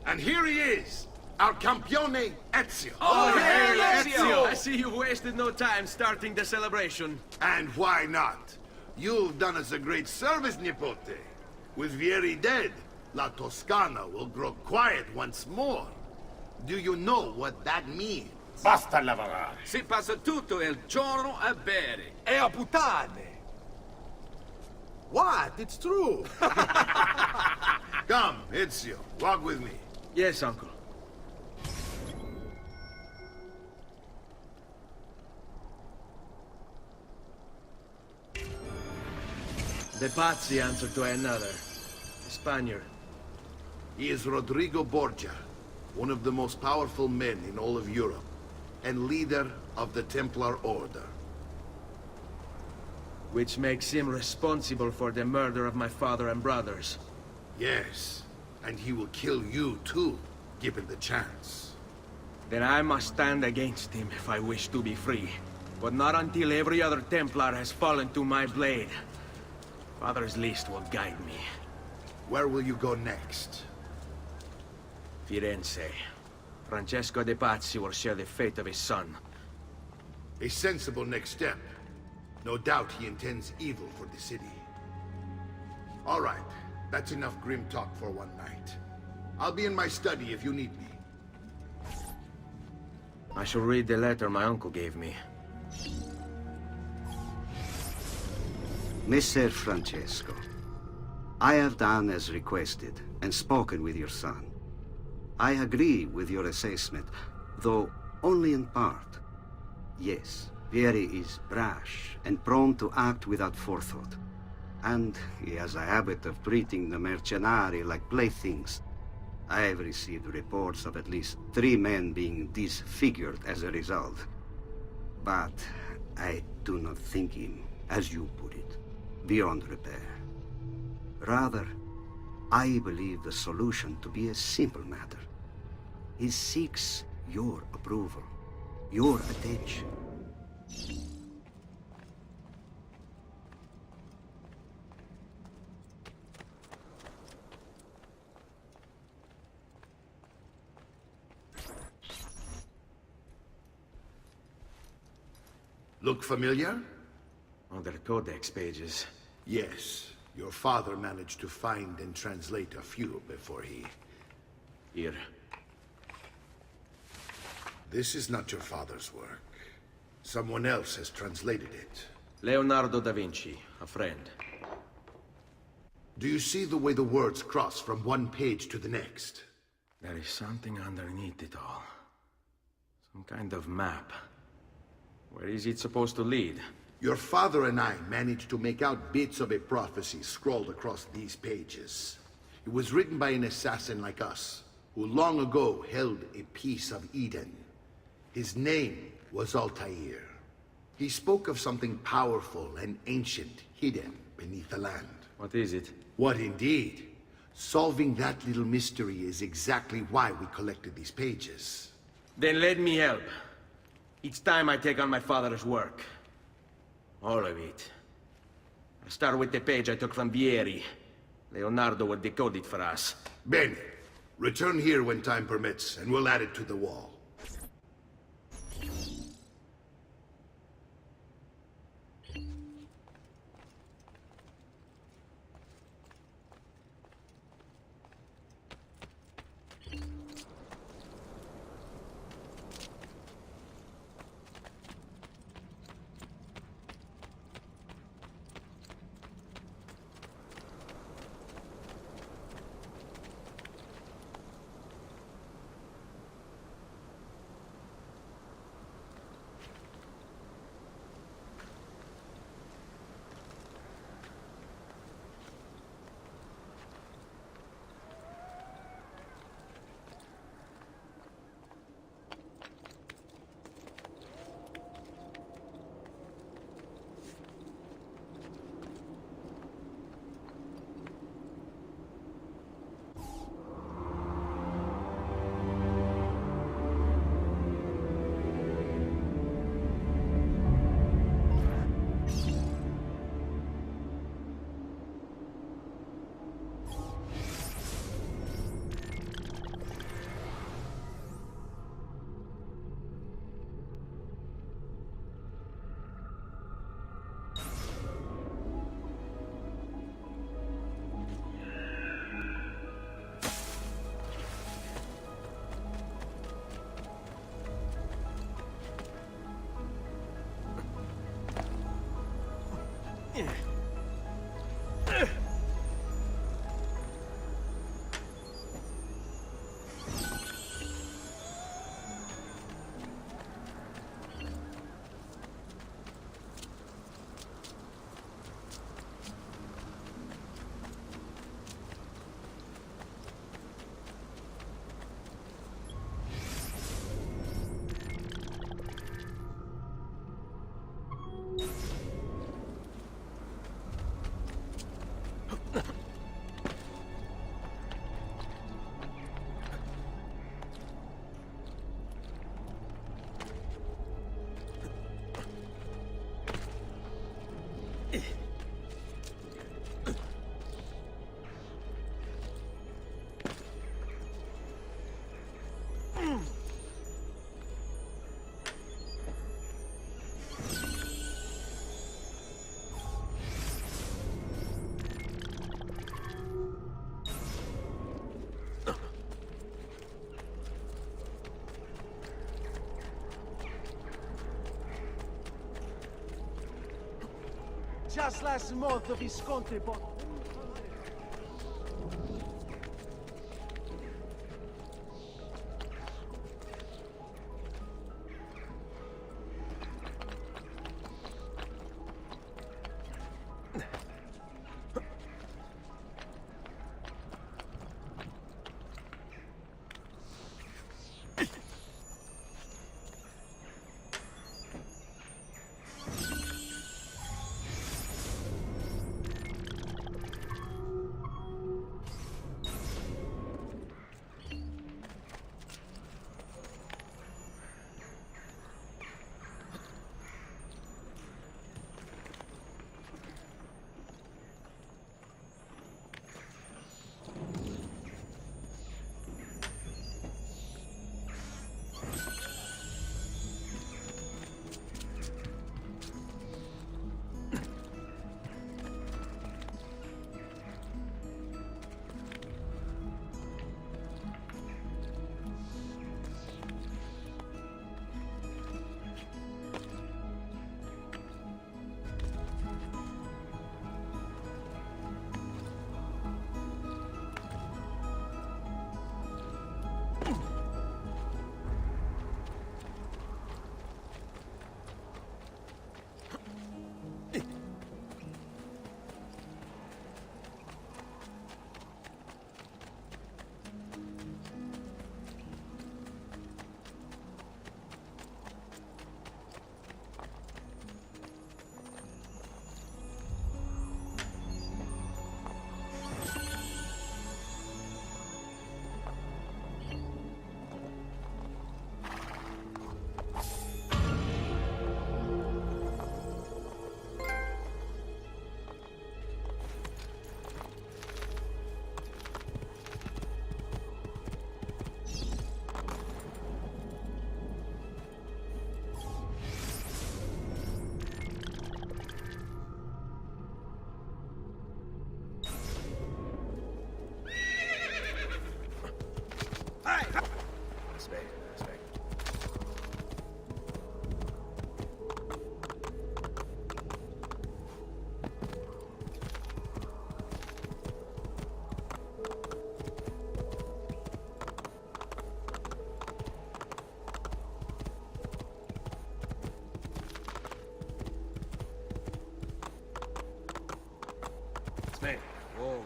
And here he is, our campione Ezio. Oh, hey, Ezio! I see you wasted no time starting the celebration. And why not? You've done us a great service, Nipote. With Vieri dead, La Toscana will grow quiet once more. Do you know what that means? Basta lavorare. Si passa tutto il giorno a bere. E a puttane! What? It's true! Come, Ezio, walk with me. Yes, uncle. The Pazzi answer to another. A Spaniard. He is Rodrigo Borgia, one of the most powerful men in all of Europe, and leader of the Templar Order. Which makes him responsible for the murder of my father and brothers. Yes, and he will kill you too, given the chance. Then I must stand against him if I wish to be free. But not until every other Templar has fallen to my blade. Father's list will guide me. Where will you go next? Firenze. Francesco de Pazzi will share the fate of his son. A sensible next step. No doubt he intends evil for the city. All right, that's enough grim talk for one night. I'll be in my study if you need me. I shall read the letter my uncle gave me. Messer Francesco, I have done as requested and spoken with your son. I agree with your assessment, though only in part. Yes, Vieri is brash and prone to act without forethought. And he has a habit of treating the mercenari like playthings. I have received reports of at least 3 men being disfigured as a result. But I do not think him, as you put it, beyond repair. Rather, I believe the solution to be a simple matter. He seeks your approval, your attention. Look familiar? Other codex pages. Yes. Your father managed to find and translate a few before he... Here. This is not your father's work. Someone else has translated it. Leonardo da Vinci, a friend. Do you see the way the words cross from one page to the next? There is something underneath it all. Some kind of map. Where is it supposed to lead? Your father and I managed to make out bits of a prophecy scrawled across these pages. It was written by an assassin like us, who long ago held a piece of Eden. His name was Altair. He spoke of something powerful and ancient hidden beneath the land. What is it? What indeed? Solving that little mystery is exactly why we collected these pages. Then let me help. Each time I take on my father's work. All of it. I start with the page I took from Vieri. Leonardo will decode it for us. Bene. Return here when time permits, and we'll add it to the wall. Just last month, the Visconti bought... Snake. Whoa.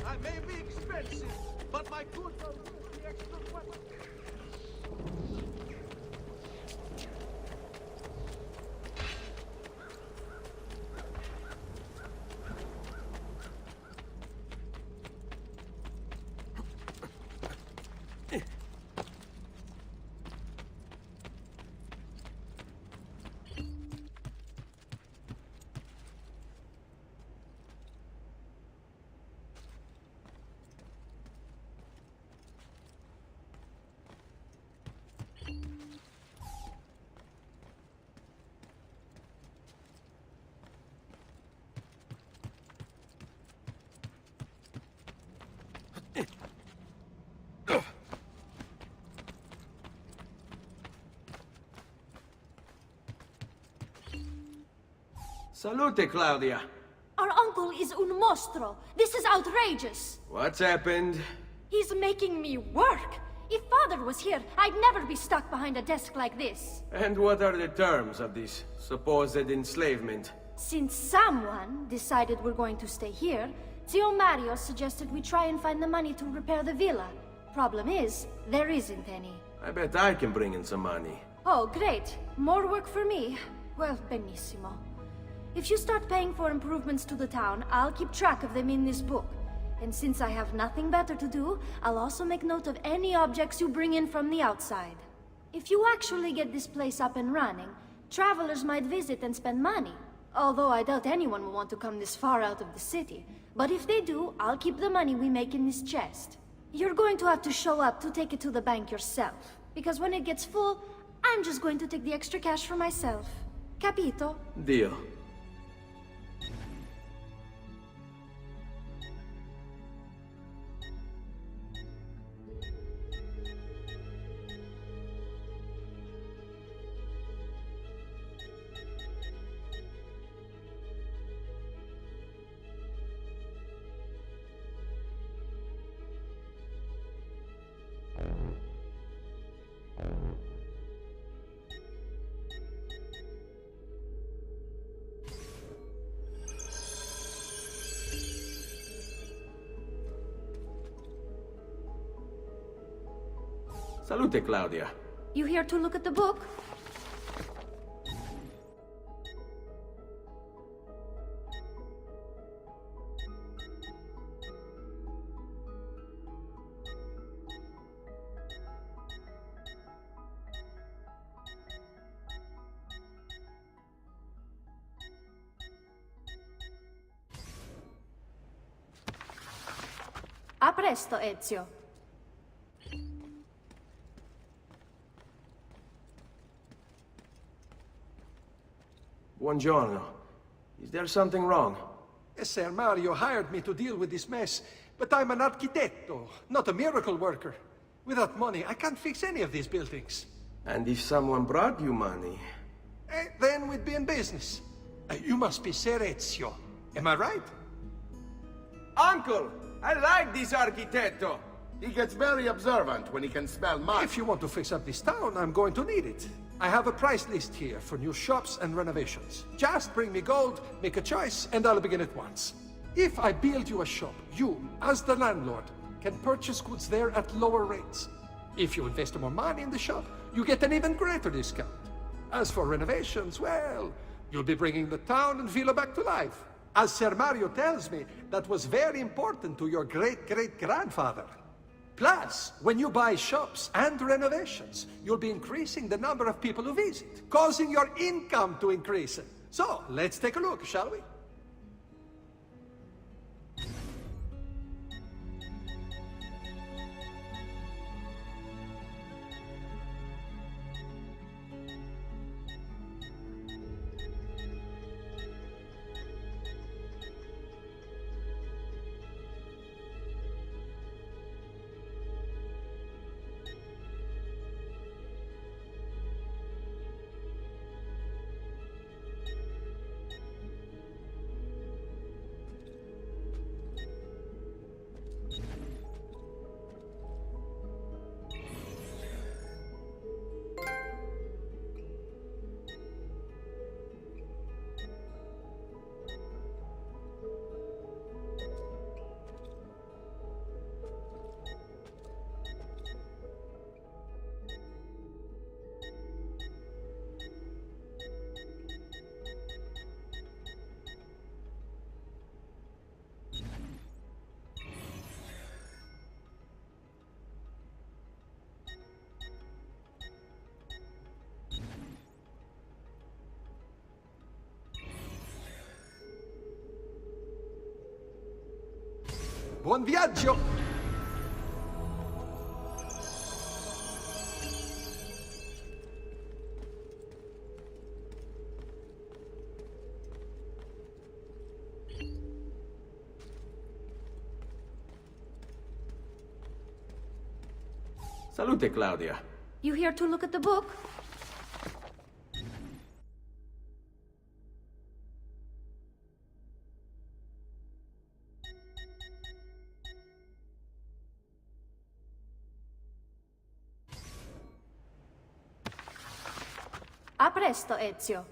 I may be expensive, but my goods are worth the extra weapon. Salute, Claudia. Our uncle is un mostro. This is outrageous. What's happened? He's making me work. If Father was here, I'd never be stuck behind a desk like this. And what are the terms of this supposed enslavement? Since someone decided we're going to stay here, Zio Mario suggested we try and find the money to repair the villa. Problem is, there isn't any. I bet I can bring in some money. Oh, great. More work for me. Well, benissimo. If you start paying for improvements to the town, I'll keep track of them in this book. And since I have nothing better to do, I'll also make note of any objects you bring in from the outside. If you actually get this place up and running, travelers might visit and spend money. Although I doubt anyone will want to come this far out of the city. But if they do, I'll keep the money we make in this chest. You're going to have to show up to take it to the bank yourself. Because when it gets full, I'm just going to take the extra cash for myself. Capito? Deal. Salute, Claudia. You here to look at the book? A presto, Ezio. Buongiorno. Is there something wrong? Ser Mario hired me to deal with this mess, but I'm an architetto, not a miracle worker. Without money, I can't fix any of these buildings. And if someone brought you money? Then we'd be in business. You must be Ser Ezio. Am I right? Uncle! I like this architetto! He gets very observant when he can smell mud. If you want to fix up this town, I'm going to need it. I have a price list here for new shops and renovations. Just bring me gold, make a choice, and I'll begin at once. If I build you a shop, you, as the landlord, can purchase goods there at lower rates. If you invest more money in the shop, you get an even greater discount. As for renovations, well, you'll be bringing the town and villa back to life. As Ser Mario tells me, that was very important to your great-great-grandfather. Plus, when you buy shops and renovations, you'll be increasing the number of people who visit, causing your income to increase. So, let's take a look, shall we? Buon viaggio! Salute, Claudia. You here to look at the book? A presto, Ezio.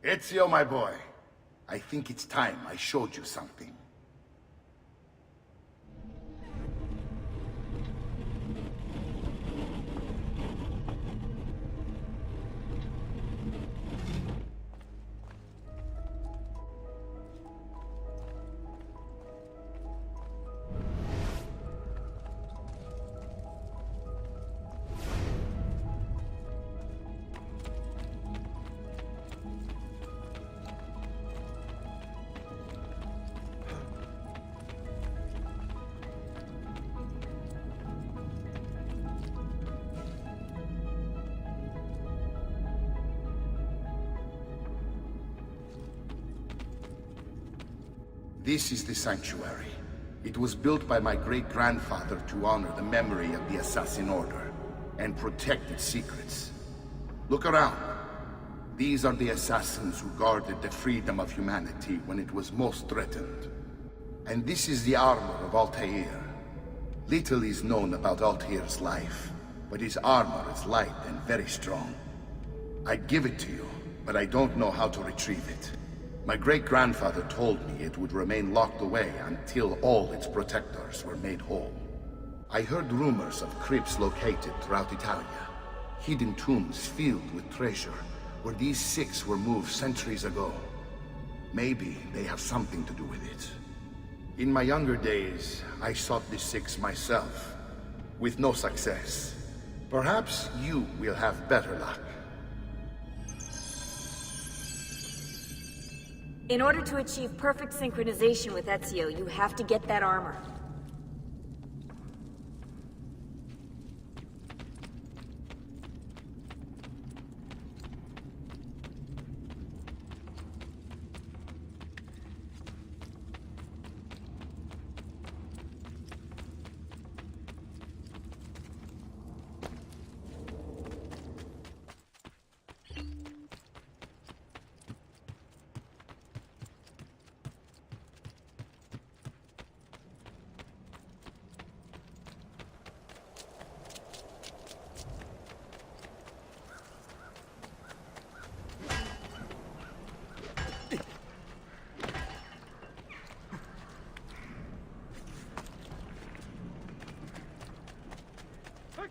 Ezio, my boy, I think it's time I showed you something. This is the sanctuary. It was built by my great-grandfather to honor the memory of the Assassin Order and protect its secrets. Look around. These are the assassins who guarded the freedom of humanity when it was most threatened. And this is the armor of Altair. Little is known about Altair's life, but his armor is light and very strong. I'd give it to you, but I don't know how to retrieve it. My great-grandfather told me it would remain locked away until all its protectors were made whole. I heard rumors of crypts located throughout Italia, hidden tombs filled with treasure, where these six were moved centuries ago. Maybe they have something to do with it. In my younger days, I sought the six myself, with no success. Perhaps you will have better luck. In order to achieve perfect synchronization with Ezio, you have to get that armor.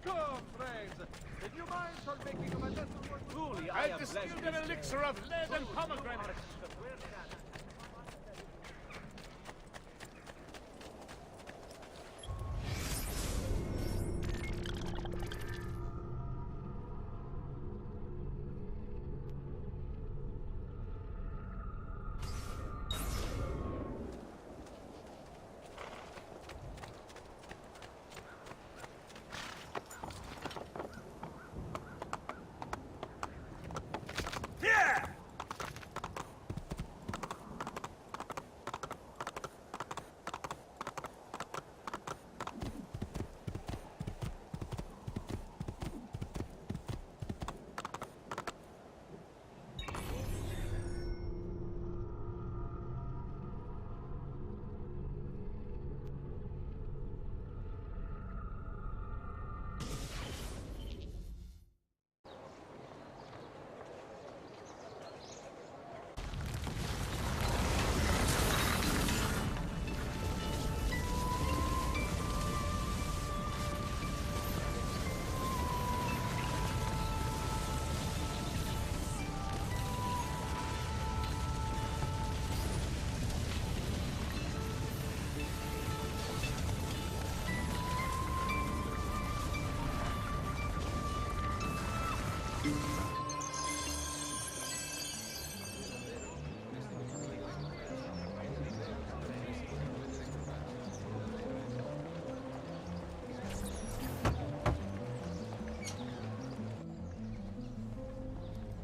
Come, friends! Would you mind for making a little more truly? I've distilled an elixir of lead and pomegranate.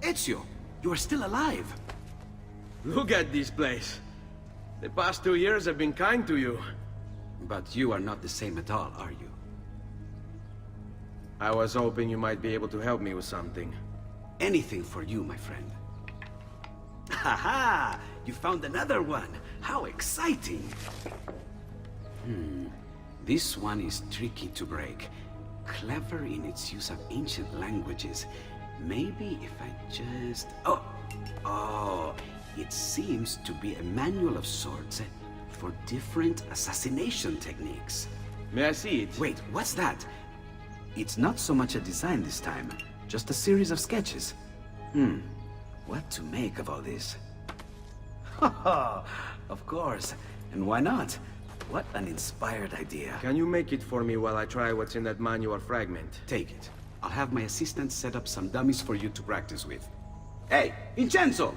Ezio, you are still alive. Look at this place. The past 2 years have been kind to you. But you are not the same at all, are you? I was hoping you might be able to help me with something. Anything for you, my friend. Ha-ha! You found another one! How exciting! This one is tricky to break. Clever in its use of ancient languages. Maybe if I just... Oh, it seems to be a manual of sorts for different assassination techniques. May I see it? Wait, what's that? It's not so much a design this time, just a series of sketches. What to make of all this? Of course, and why not? What an inspired idea. Can you make it for me while I try what's in that manual fragment? Take it. I'll have my assistant set up some dummies for you to practice with. Hey, Vincenzo!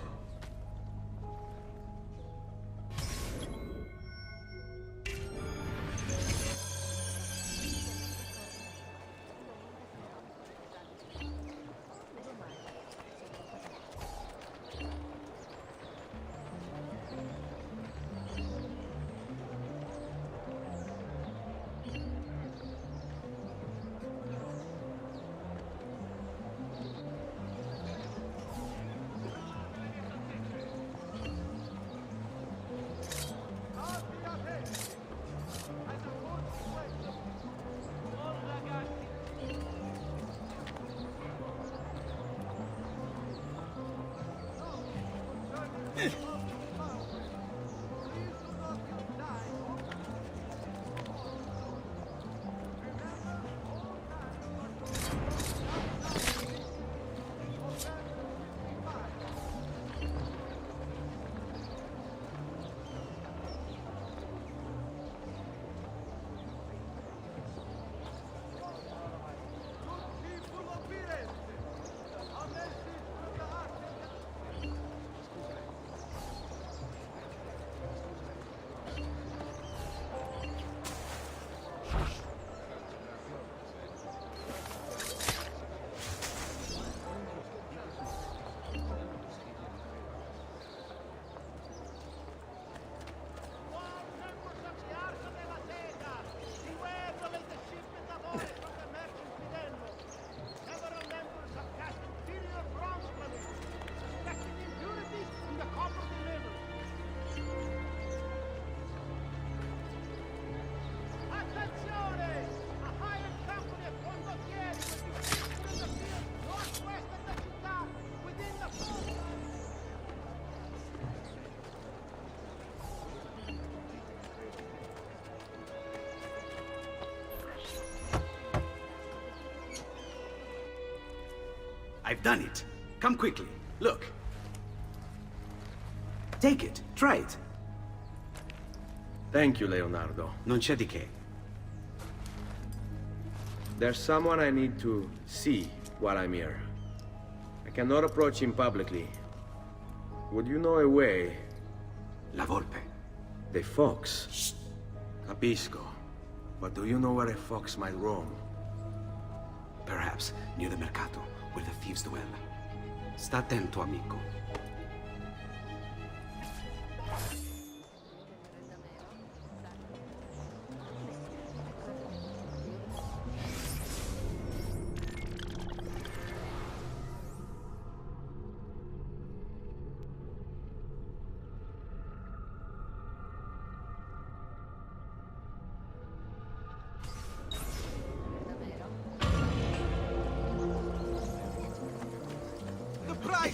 I've done it. Come quickly. Look. Take it. Try it. Thank you, Leonardo. Non c'è di che. There's someone I need to see while I'm here. I cannot approach him publicly. Would you know a way? La Volpe. The fox. Shh. Capisco. But do you know where a fox might roam? Perhaps near the Mercato, where the thieves dwell. Sta attento, amico.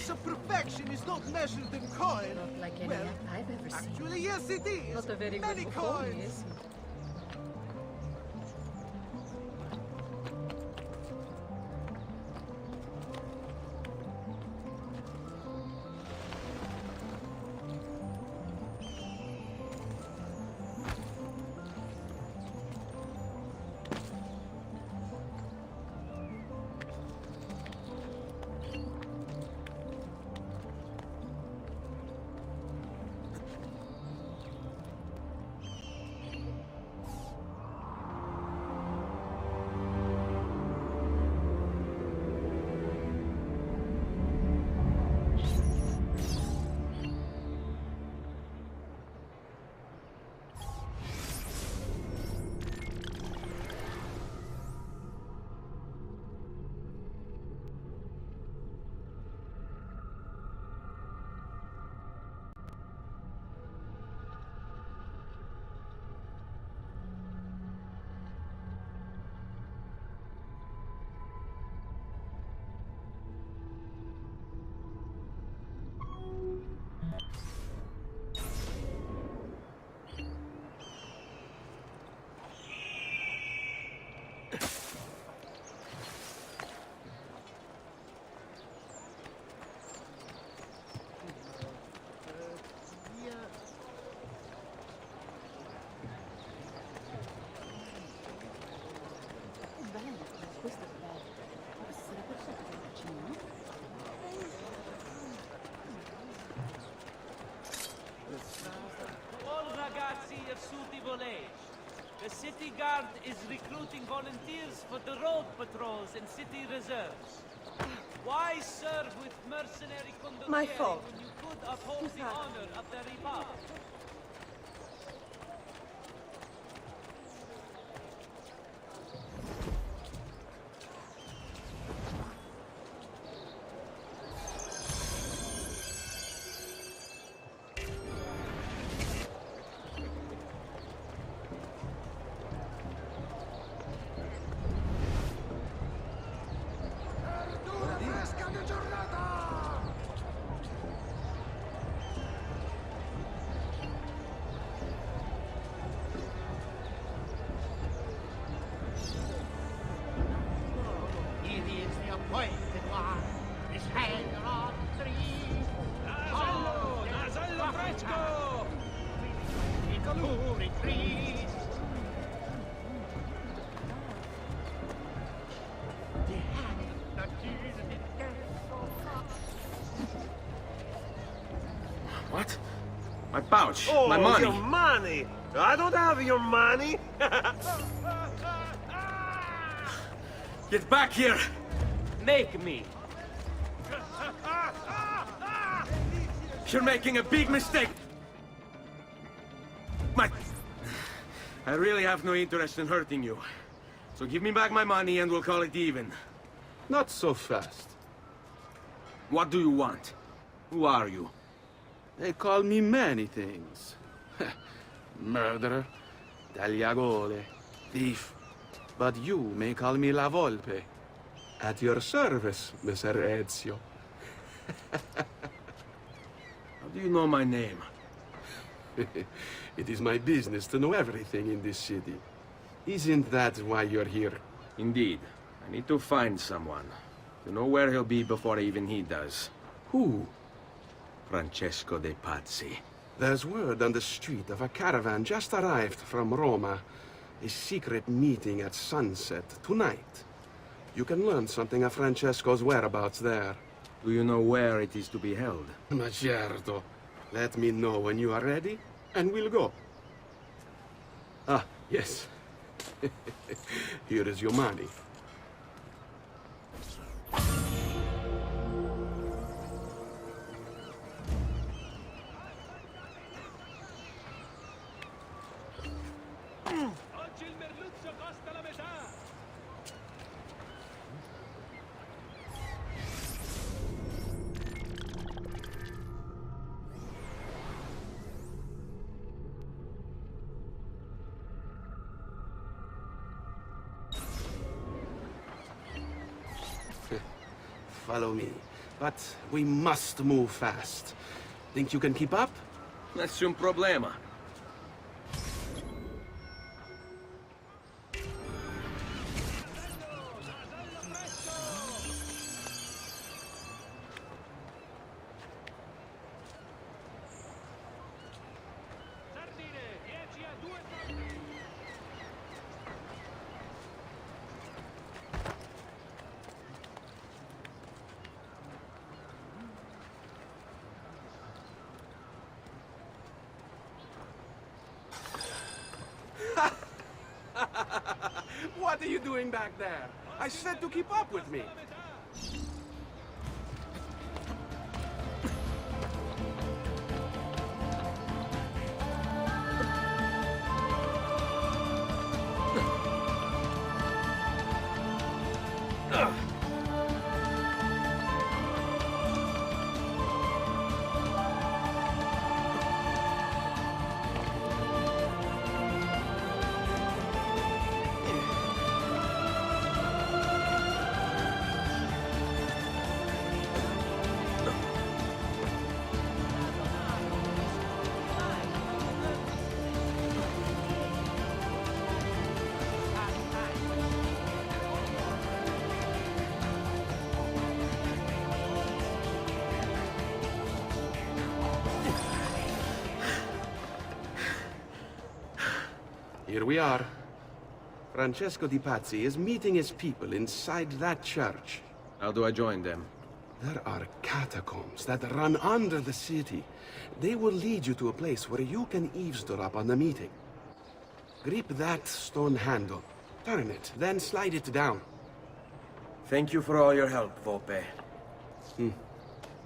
Of perfection is not measured in coin. Not like any Well, I've ever seen. actually, yes, it is. Not a very Many good coins. Buffoni, is he? Guard is recruiting volunteers for the road patrols and city reserves. Why serve with mercenary condottieri My fault. when you could uphold the honor of the Republic? What? My pouch. Oh, my money. your money! I don't have your money! Get back here! Make me! You're making a big mistake! I really have no interest in hurting you. So give me back my money and we'll call it even. Not so fast. What do you want? Who are you? They call me many things. Murderer, tagliagole, thief. But you may call me La Volpe. At your service, Messer Ezio. How do you know my name? It is my business to know everything in this city. Isn't that why you're here? Indeed. I need to find someone. To know where he'll be before even he does. Who? Francesco de Pazzi. There's word on the street of a caravan just arrived from Roma. A secret meeting at sunset tonight. You can learn something of Francesco's whereabouts there. Do you know where it is to be held? Ma certo. Let me know when you are ready, and we'll go. Ah, yes. Here is your money. Oggi il merluzzo costa la metà! Follow me. But we must move fast. Think you can keep up? Nessun problema. What are you doing back there? I said to keep up with me. Here we are. Francesco di Pazzi is meeting his people inside that church. How do I join them? There are catacombs that run under the city. They will lead you to a place where you can eavesdrop on the meeting. Grip that stone handle. Turn it, then slide it down. Thank you for all your help, Volpe.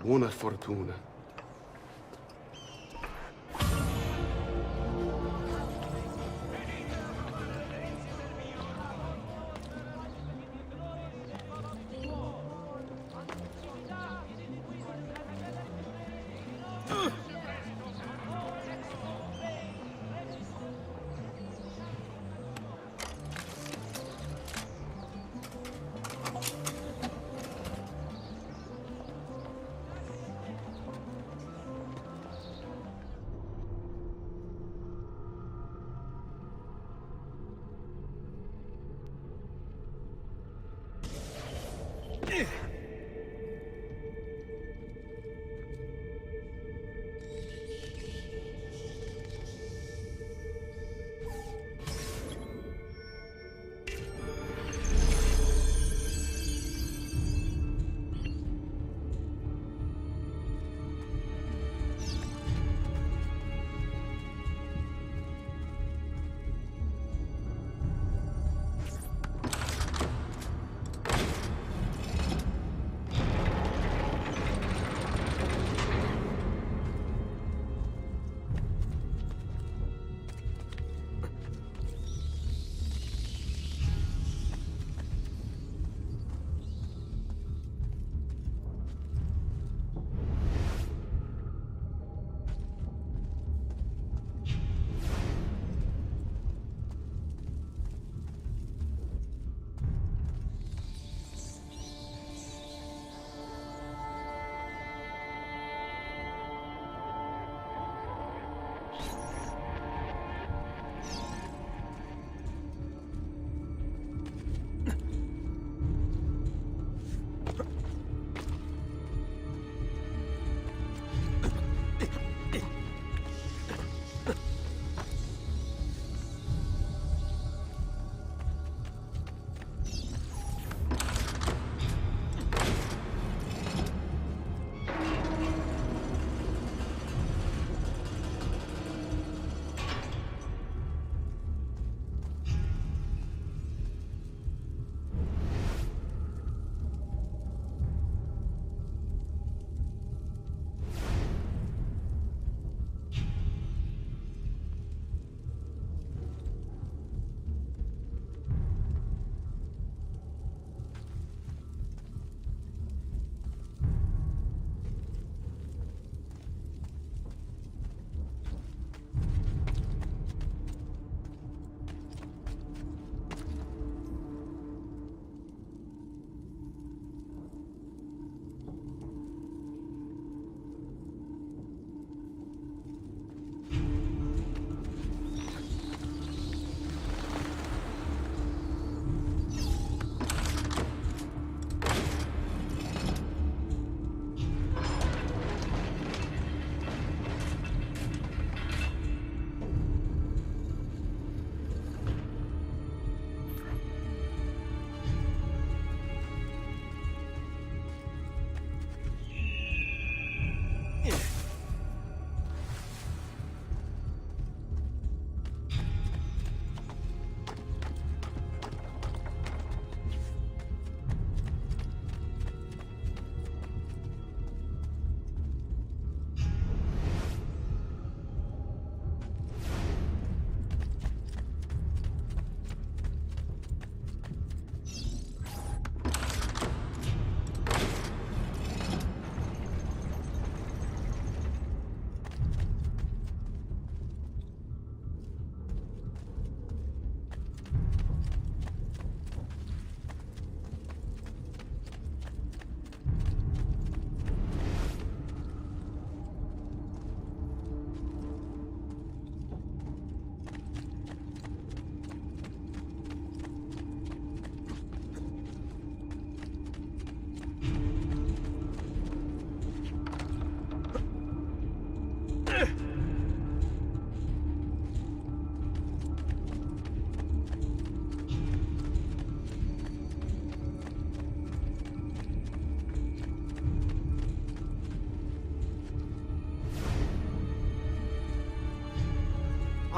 Buona fortuna.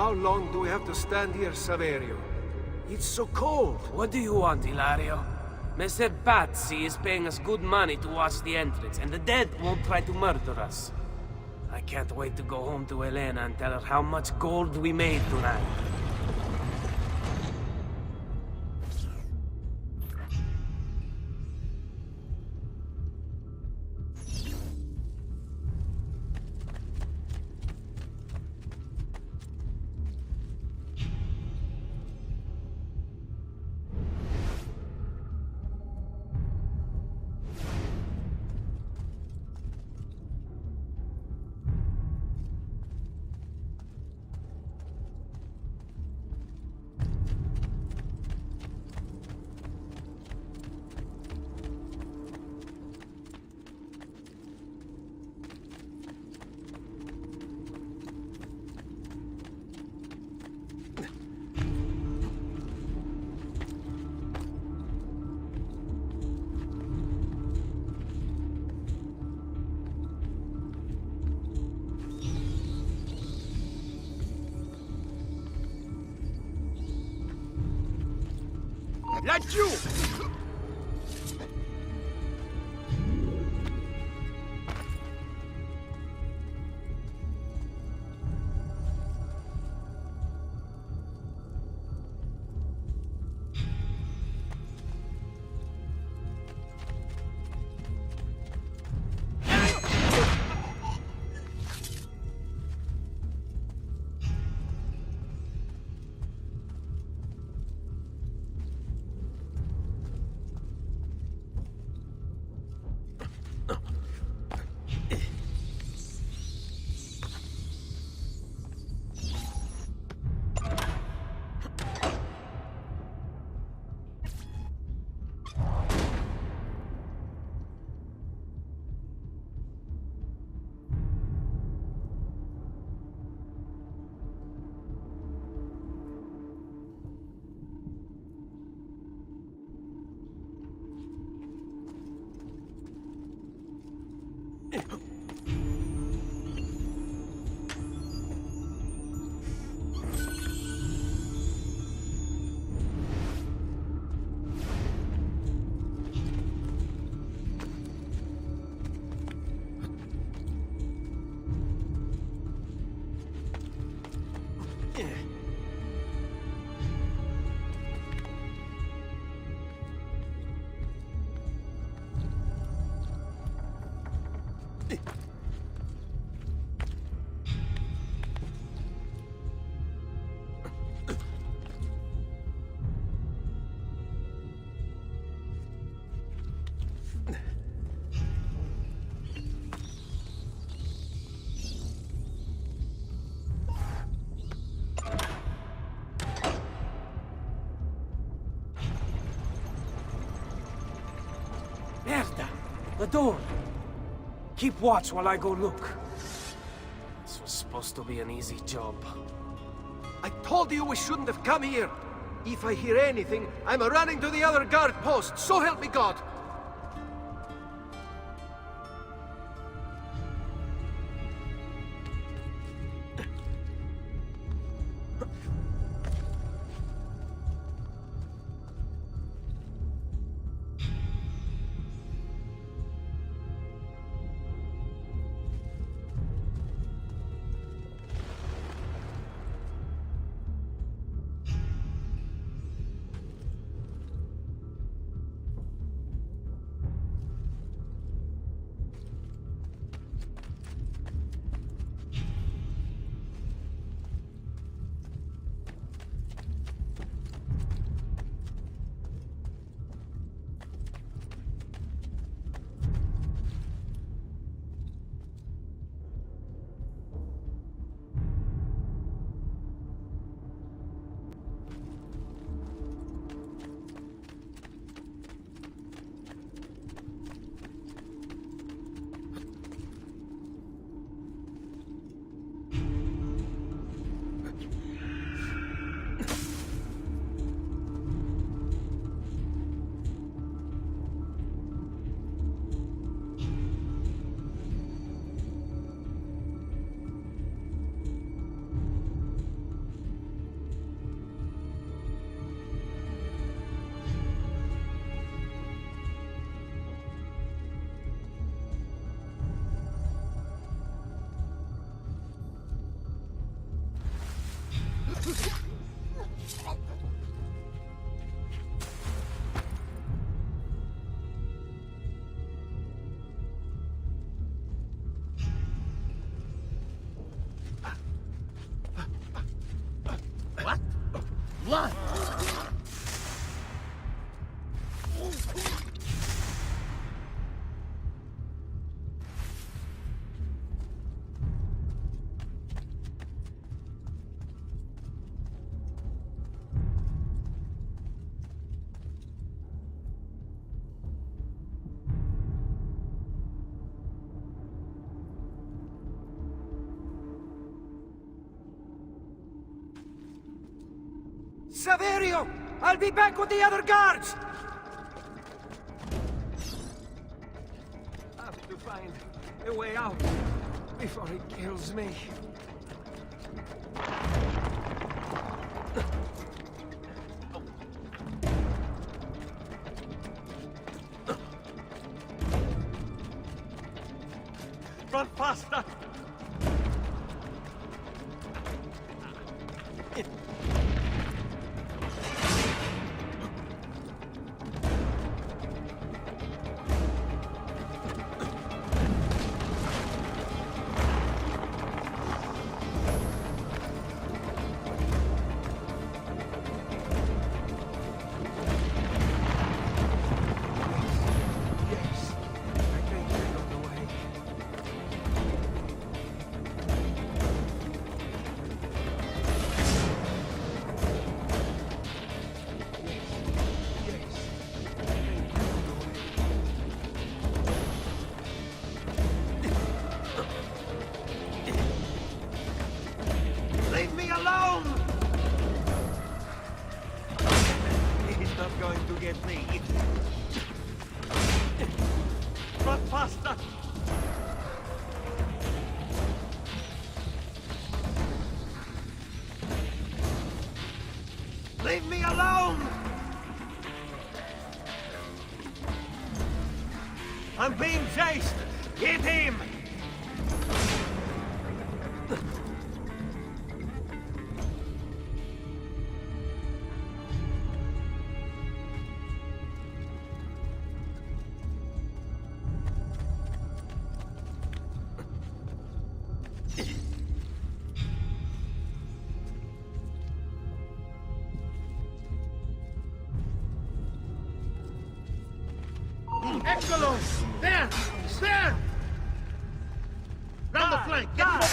How long do we have to stand here, Saverio? It's so cold. What do you want, Hilario? Messer Pazzi is paying us good money to watch the entrance, and the dead won't try to murder us. I can't wait to go home to Elena and tell her how much gold we made tonight. Laggiù! Merda! The door! Keep watch while I go look. This was supposed to be an easy job. I told you we shouldn't have come here. If I hear anything, I'm running to the other guard post. So help me God. Saverio! I'll be back with the other guards! I have to find a way out before he kills me. Run faster! Leave me alone! He's not going to get me. Run faster! Leave me alone! I'm being chased! Hit him! Eccolo! There! There! Round the flank! Get him up!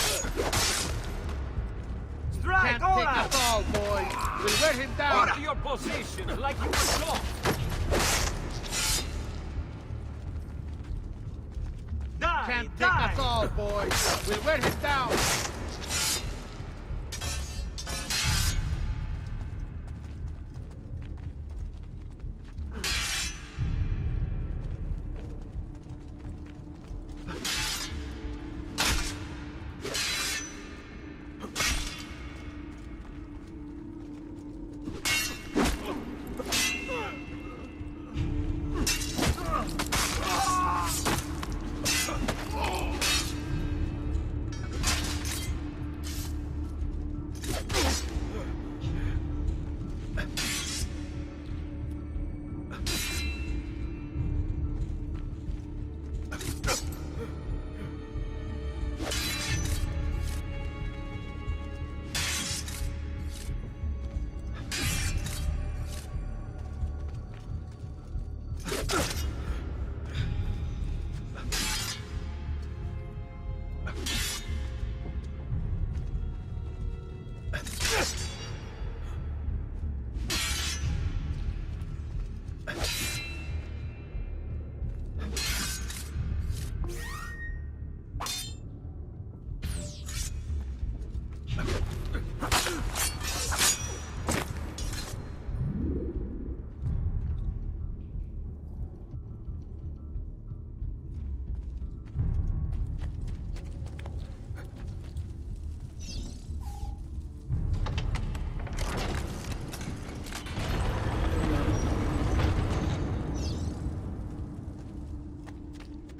Strike! Can't take us all, boys! We'll wear him down! Back to your position, like you were shot! Die! Can't take us all, boys! We'll wear him down!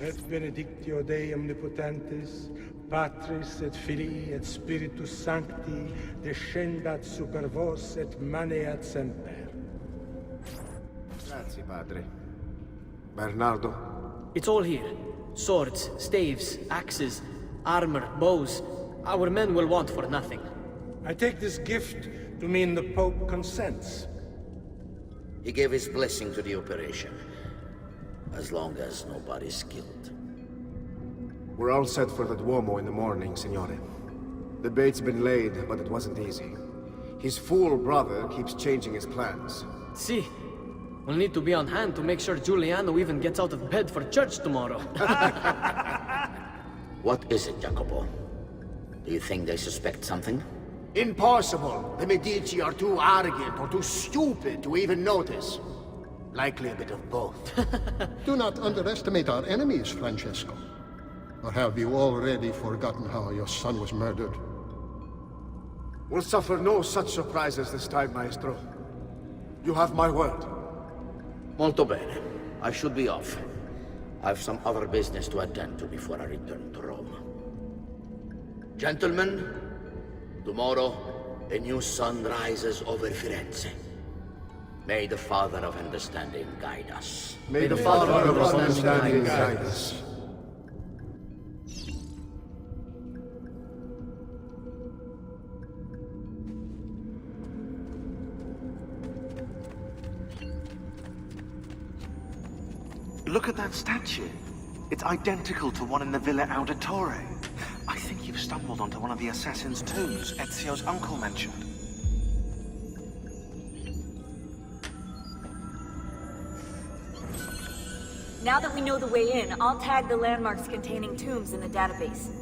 Et benedictio Dei omnipotentis, Patris et Filii et Spiritus Sancti, descendat super vos et maneat semper. Grazie, Padre. Bernardo? It's all here. Swords, staves, axes, armor, bows. Our men will want for nothing. I take this gift to mean the Pope consents. He gave his blessing to the operation. As long as nobody's killed. We're all set for the Duomo in the morning, Signore. The bait's been laid, but it wasn't easy. His fool brother keeps changing his plans. See, we'll need to be on hand to make sure Giuliano even gets out of bed for church tomorrow. What is it, Jacopo? Do you think they suspect something? Impossible. The Medici are too arrogant or too stupid to even notice. Likely a bit of both. Do not underestimate our enemies, Francesco. Or have you already forgotten how your son was murdered? We'll suffer no such surprises this time, Maestro. You have my word. Molto bene. I should be off. I've some other business to attend to before I return to Rome. Gentlemen, tomorrow, a new sun rises over Firenze. May the Father of Understanding guide us. May the Father of Understanding guide us. Look at that statue. It's identical to one in the Villa Auditore. I think you've stumbled onto one of the assassin's tombs Ezio's uncle mentioned. Now that we know the way in, I'll tag the landmarks containing tombs in the database.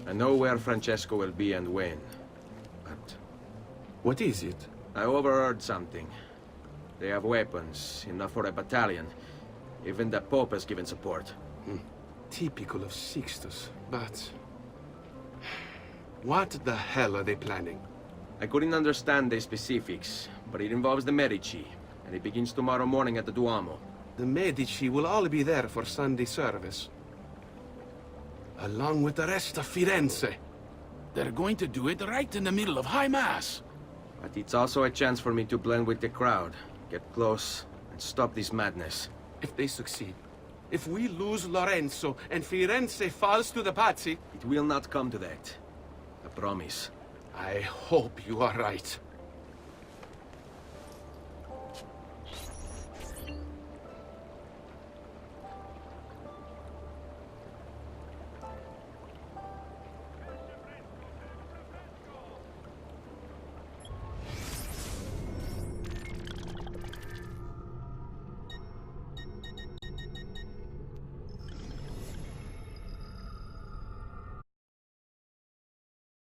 I know where Francesco will be and when, but... What is it? I overheard something. They have weapons, enough for a battalion. Even the Pope has given support. Typical of Sixtus, but... What the hell are they planning? I couldn't understand the specifics, but it involves the Medici, and it begins tomorrow morning at the Duomo. The Medici will all be there for Sunday service. Along with the rest of Firenze. They're going to do it right in the middle of High Mass. But it's also a chance for me to blend with the crowd, get close, and stop this madness. If they succeed, if we lose Lorenzo and Firenze falls to the Pazzi... It will not come to that. I promise. I hope you are right.